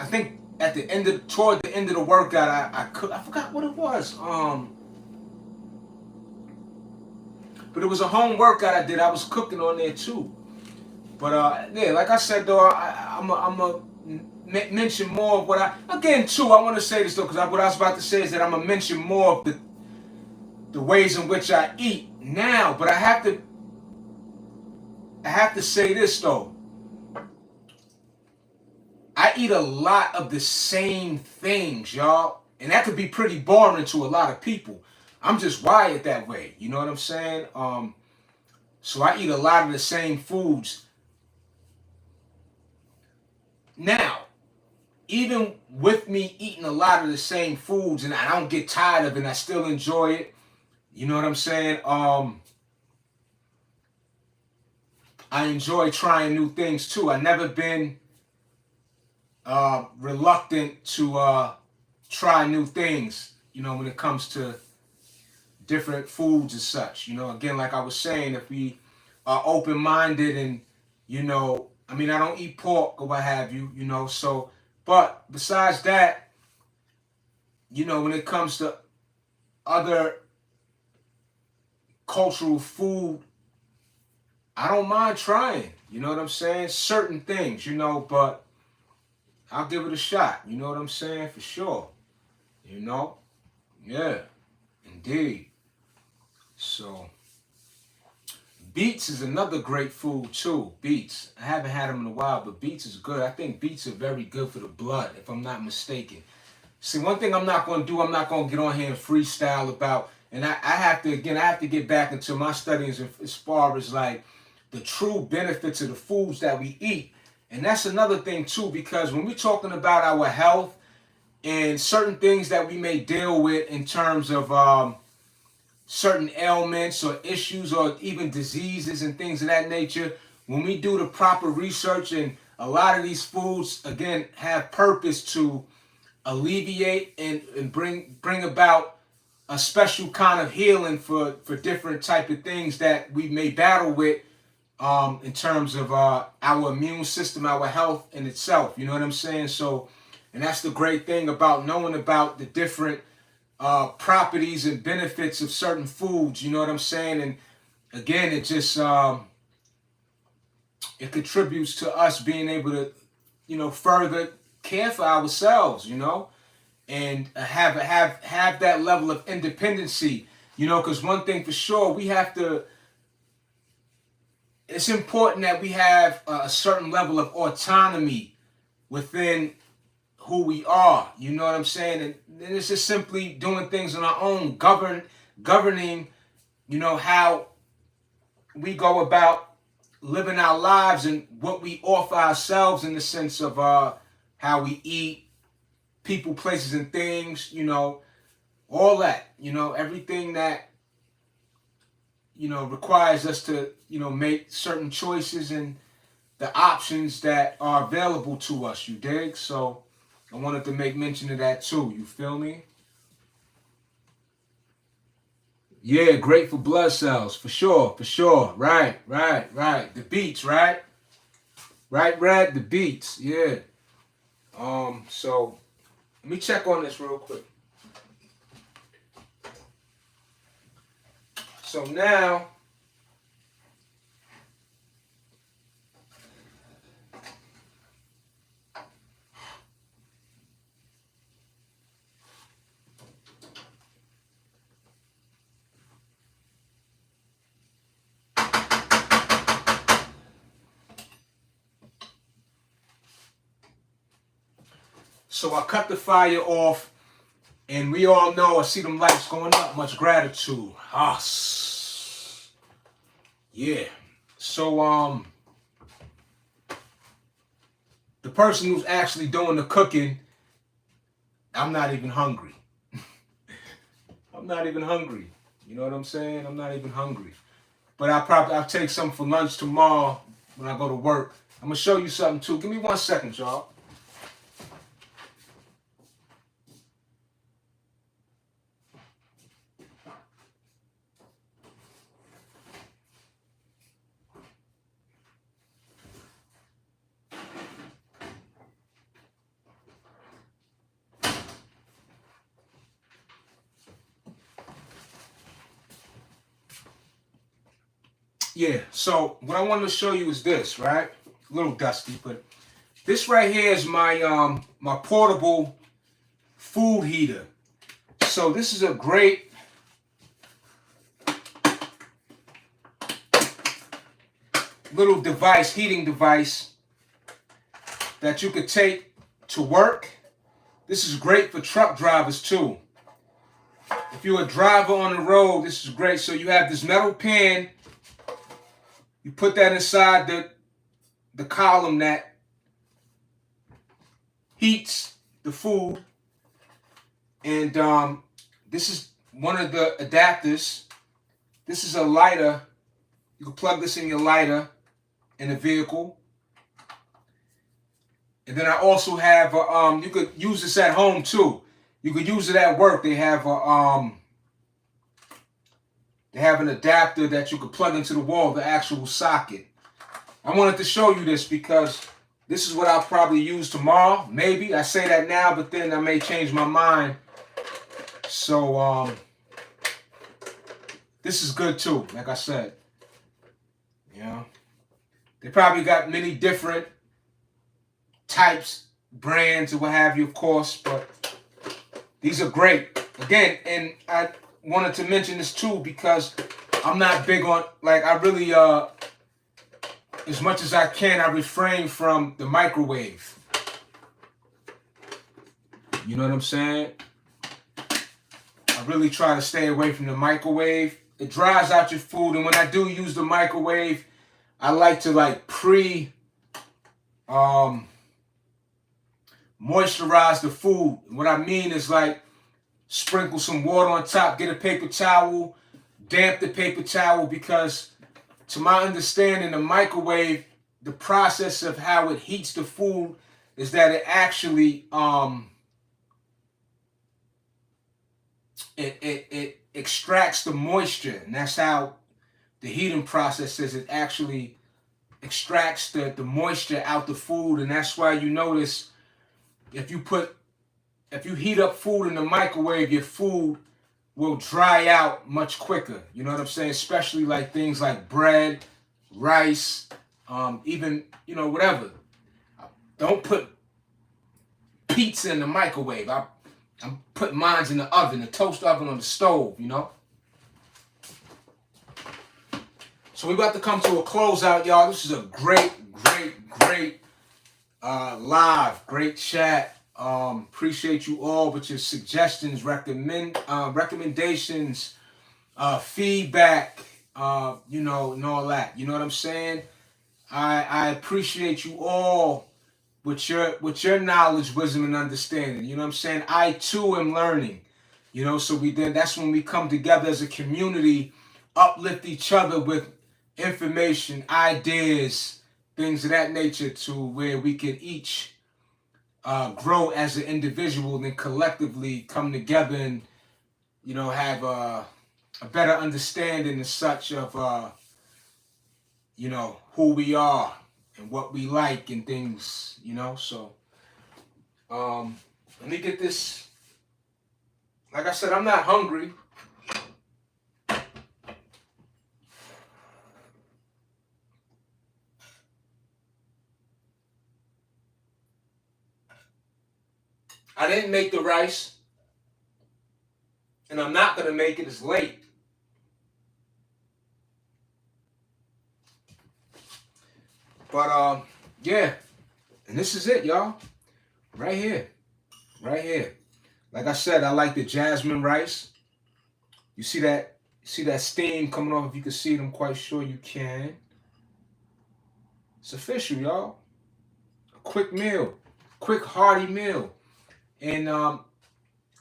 think toward the end of the workout, I forgot what it was. But it was a home workout I did. I was cooking on there too. But yeah, like I said though, I'm a mention more of what I want to say this though, because what I was about to say is that I'm gonna mention more of the ways in which I eat now. But I have to say this though. I eat a lot of the same things, y'all. And that could be pretty boring to a lot of people. I'm just wired that way. You know what I'm saying? So I eat a lot of the same foods. Now, even with me eating a lot of the same foods and I don't get tired of it and I still enjoy it, you know what I'm saying? I enjoy trying new things too. I've never been reluctant to try new things, you know, when it comes to different foods and such. You know, again, like I was saying, if we are open-minded and, you know, I mean, I don't eat pork or what have you, you know, so, but besides that, you know, when it comes to other cultural food, I don't mind trying, you know what I'm saying? Certain things, you know, but I'll give it a shot, you know what I'm saying? For sure, you know? Yeah, indeed. So, beets is another great food too. Beets. I haven't had them in a while, but beets is good. I think beets are very good for the blood, if I'm not mistaken. See, one thing I'm not going to do, I'm not going to get on here and freestyle about, and I have to get back into my studies as far as like the true benefits of the foods that we eat. And that's another thing too, because when we're talking about our health and certain things that we may deal with in terms of certain ailments or issues or even diseases and things of that nature, when we do the proper research, and a lot of these foods, again, have purpose to alleviate and bring about a special kind of healing for different type of things that we may battle with in terms of our immune system, our health in itself. You know what I'm saying? So, and that's the great thing about knowing about the different properties and benefits of certain foods. You know what I'm saying? And again, it just it contributes to us being able to, you know, further care for ourselves. You know, and have that level of independency. You know, because one thing for sure, we have to. It's important that we have a certain level of autonomy within who we are. You know what I'm saying? And it's just simply doing things on our own, governing, you know, how we go about living our lives and what we offer ourselves in the sense of how we eat, people, places, and things, you know, all that, you know, everything that, you know, requires us to, you know, make certain choices and the options that are available to us, you dig? So I wanted to make mention of that too, you feel me? Yeah, great for blood cells, for sure, for sure. Right. The beets, right? Right, Red, the beets, yeah. So let me check on this real quick. So now So I cut the fire off, and we all know, I see them lights going up, much gratitude. Yeah. So, the person who's actually doing the cooking, I'm not even hungry. I'm not even hungry. You know what I'm saying? I'm not even hungry. But I'll take some for lunch tomorrow when I go to work. I'm gonna show you something too. Give me 1 second, y'all. Yeah, so what I wanted to show you is this, right? A little dusty, but this right here is my my portable food heater. So this is a great little device, heating device that you could take to work. This is great for truck drivers too. If you're a driver on the road, this is great. So you have this metal pan. You put that inside the column that heats the food. And this is one of the adapters. This is a lighter. You can plug this in your lighter in the vehicle. And then I also have you could use this at home too. You could use it at work. They have an adapter that you could plug into the wall, the actual socket. I wanted to show you this because this is what I'll probably use tomorrow. Maybe I say that now, but then I may change my mind. So this is good too. Like I said, you know, they probably got many different types, brands, or what have you, of course, but these are great. Again, and I wanted to mention this too because I'm not big on, like, I really, as much as I can, I refrain from the microwave. You know what I'm saying? I really try to stay away from the microwave. It dries out your food, and when I do use the microwave, I like to like moisturize the food. What I mean is like sprinkle some water on top, get a paper towel, damp the paper towel, because to my understanding, the microwave, the process of how it heats the food is that it actually it extracts the moisture, and that's how the heating process is. It actually extracts the moisture out the food, and that's why you notice if you heat up food in the microwave, your food will dry out much quicker. You know what I'm saying? Especially like things like bread, rice, even, you know, whatever. Don't put pizza in the microwave. I'm putting mine in the oven, the toast oven on the stove, you know? So we're about to come to a closeout, y'all. This is a great live, great chat. Appreciate you all with your suggestions, recommendations, feedback, you know, and all that. You know what I'm saying? I appreciate you all with your knowledge, wisdom, and understanding. You know what I'm saying? I too am learning. You know, so that's when we come together as a community, uplift each other with information, ideas, things of that nature, to where we can each grow as an individual, and then collectively come together and, you know, have a better understanding and such of you know, who we are and what we like and things, you know. So let me get this. Like I said, I'm not hungry. I didn't make the rice, and I'm not gonna make it. It's late. But yeah, and this is it, y'all. Right here. right here. Like I said, I like the jasmine rice. You see that? See that steam coming off? If you can see it, I'm quite sure you can. It's official, y'all. A quick meal, quick hearty meal, and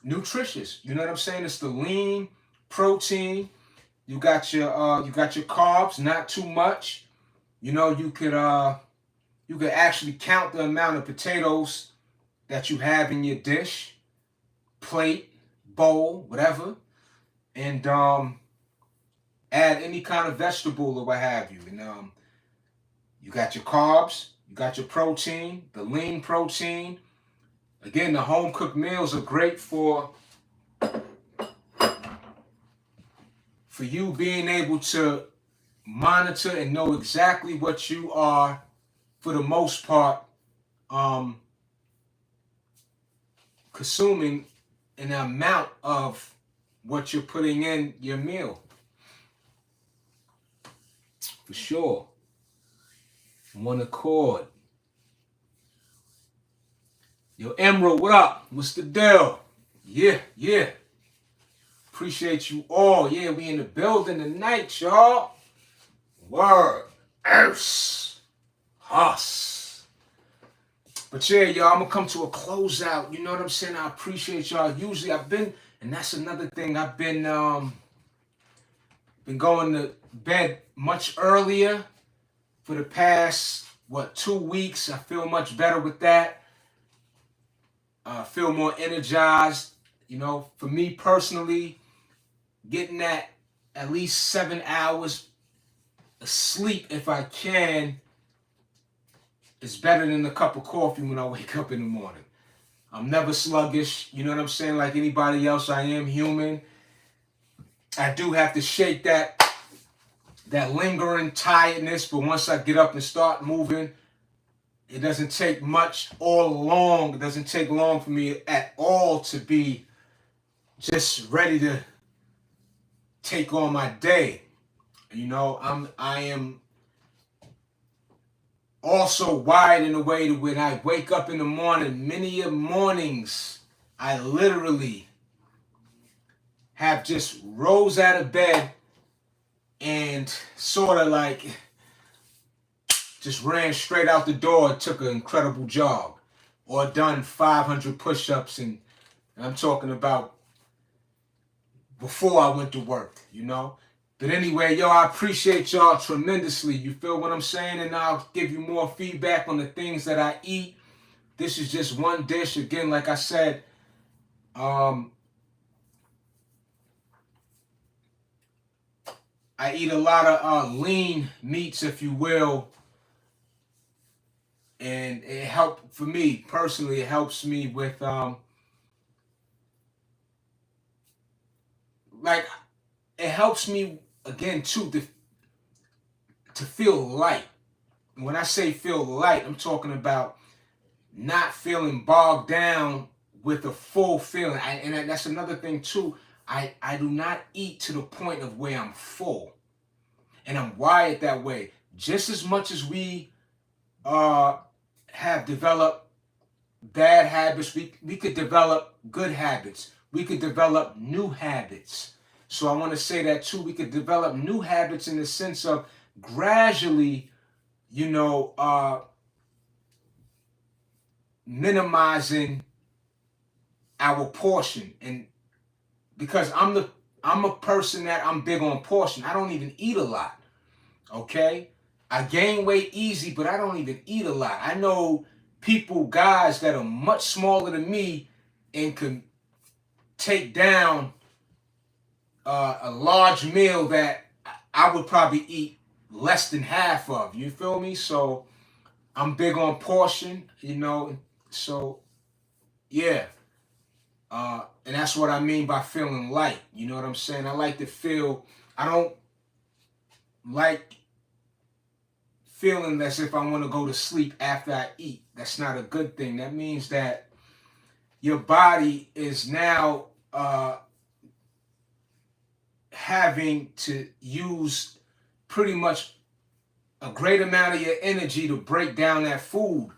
nutritious. You know what I'm saying? It's the lean protein. You got your carbs, not too much. You know, you could actually count the amount of potatoes that you have in your dish, plate, bowl, whatever, and add any kind of vegetable or what have you. And you got your carbs, you got your protein, the lean protein. Again, the home cooked meals are great for you being able to monitor and know exactly what you are, for the most part, consuming an amount of what you're putting in your meal. For sure. One accord. Yo, Emerald, what up? What's the deal? Yeah, yeah. Appreciate you all. Yeah, we in the building tonight, y'all. Word. Ers. Us. But yeah, y'all, I'm gonna come to a closeout. You know what I'm saying? I appreciate y'all. Usually I've been, and that's another thing, I've been going to bed much earlier for the past, 2 weeks. I feel much better with that. I feel more energized. You know, for me personally, getting that at least 7 hours of sleep, if I can, is better than a cup of coffee when I wake up in the morning. I'm never sluggish, you know what I'm saying? Like anybody else, I am human. I do have to shake that lingering tiredness, but once I get up and start moving, it doesn't take much or long. It doesn't take long for me at all to be just ready to take on my day. You know, I am also wired in a way that when I wake up in the morning, many mornings, I literally have just rose out of bed and sort of like just ran straight out the door and took an incredible jog, or done 500 push-ups, and I'm talking about before I went to work, you know. But anyway, yo, I appreciate y'all tremendously. You feel what I'm saying? And I'll give you more feedback on the things that I eat. This is just one dish. Again, like I said, I eat a lot of lean meats, if you will. And it helped, for me personally, it helps me with, like, it helps me, again, too, to feel light. When I say feel light, I'm talking about not feeling bogged down with a full feeling. And that's another thing too. I do not eat to the point of where I'm full. And I'm wired that way. Just as much as we have developed bad habits, we could develop good habits. We could develop new habits. So I want to say that too. We could develop new habits in the sense of gradually, you know, minimizing our portion. And because I'm a person that I'm big on portion. I don't even eat a lot. Okay? I gain weight easy, but I don't even eat a lot. I know people, guys that are much smaller than me and can take down a large meal that I would probably eat less than half of. You feel me? So I'm big on portion, you know. So yeah. And that's what I mean by feeling light. You know what I'm saying? I like to feel, I don't like feeling as if I want to go to sleep after I eat. That's not a good thing. That means that your body is now having to use pretty much a great amount of your energy to break down that food.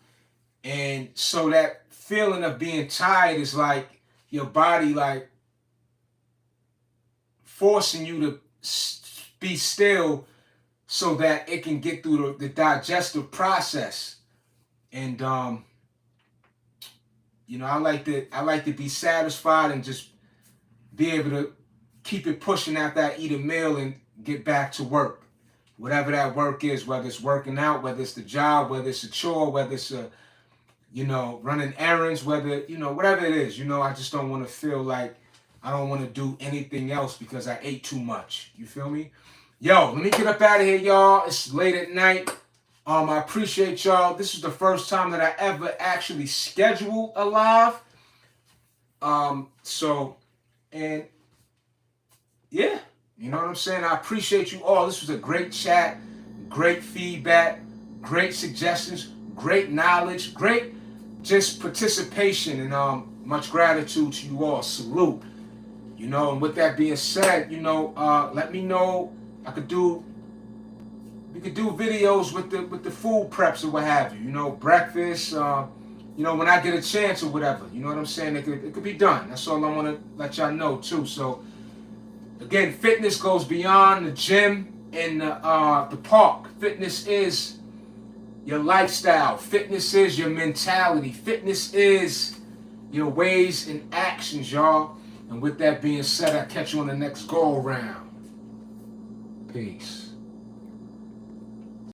And so that feeling of being tired is like your body like forcing you to be still so that it can get through the digestive process. And I like to be satisfied and just be able to keep it pushing after I eat a meal and get back to work. Whatever that work is, whether it's working out, whether it's the job, whether it's a chore, whether it's running errands, whether, whatever it is, I just don't want to feel like I don't want to do anything else because I ate too much. You feel me? Yo, let me get up out of here, y'all. It's late at night. I appreciate y'all. This is the first time that I ever actually scheduled a live. And yeah, you know what I'm saying? I appreciate you all. This was a great chat, great feedback, great suggestions, great knowledge, great just participation, and much gratitude to you all. Salute. And with that being said, let me know. We could do videos with the food preps or what have you. Breakfast. When I get a chance or whatever. You know what I'm saying? It could be done. That's all I want to let y'all know too. So again, fitness goes beyond the gym and the park. Fitness is your lifestyle. Fitness is your mentality. Fitness is your ways and actions, y'all. And with that being said, I'll catch you on the next go around. Peace.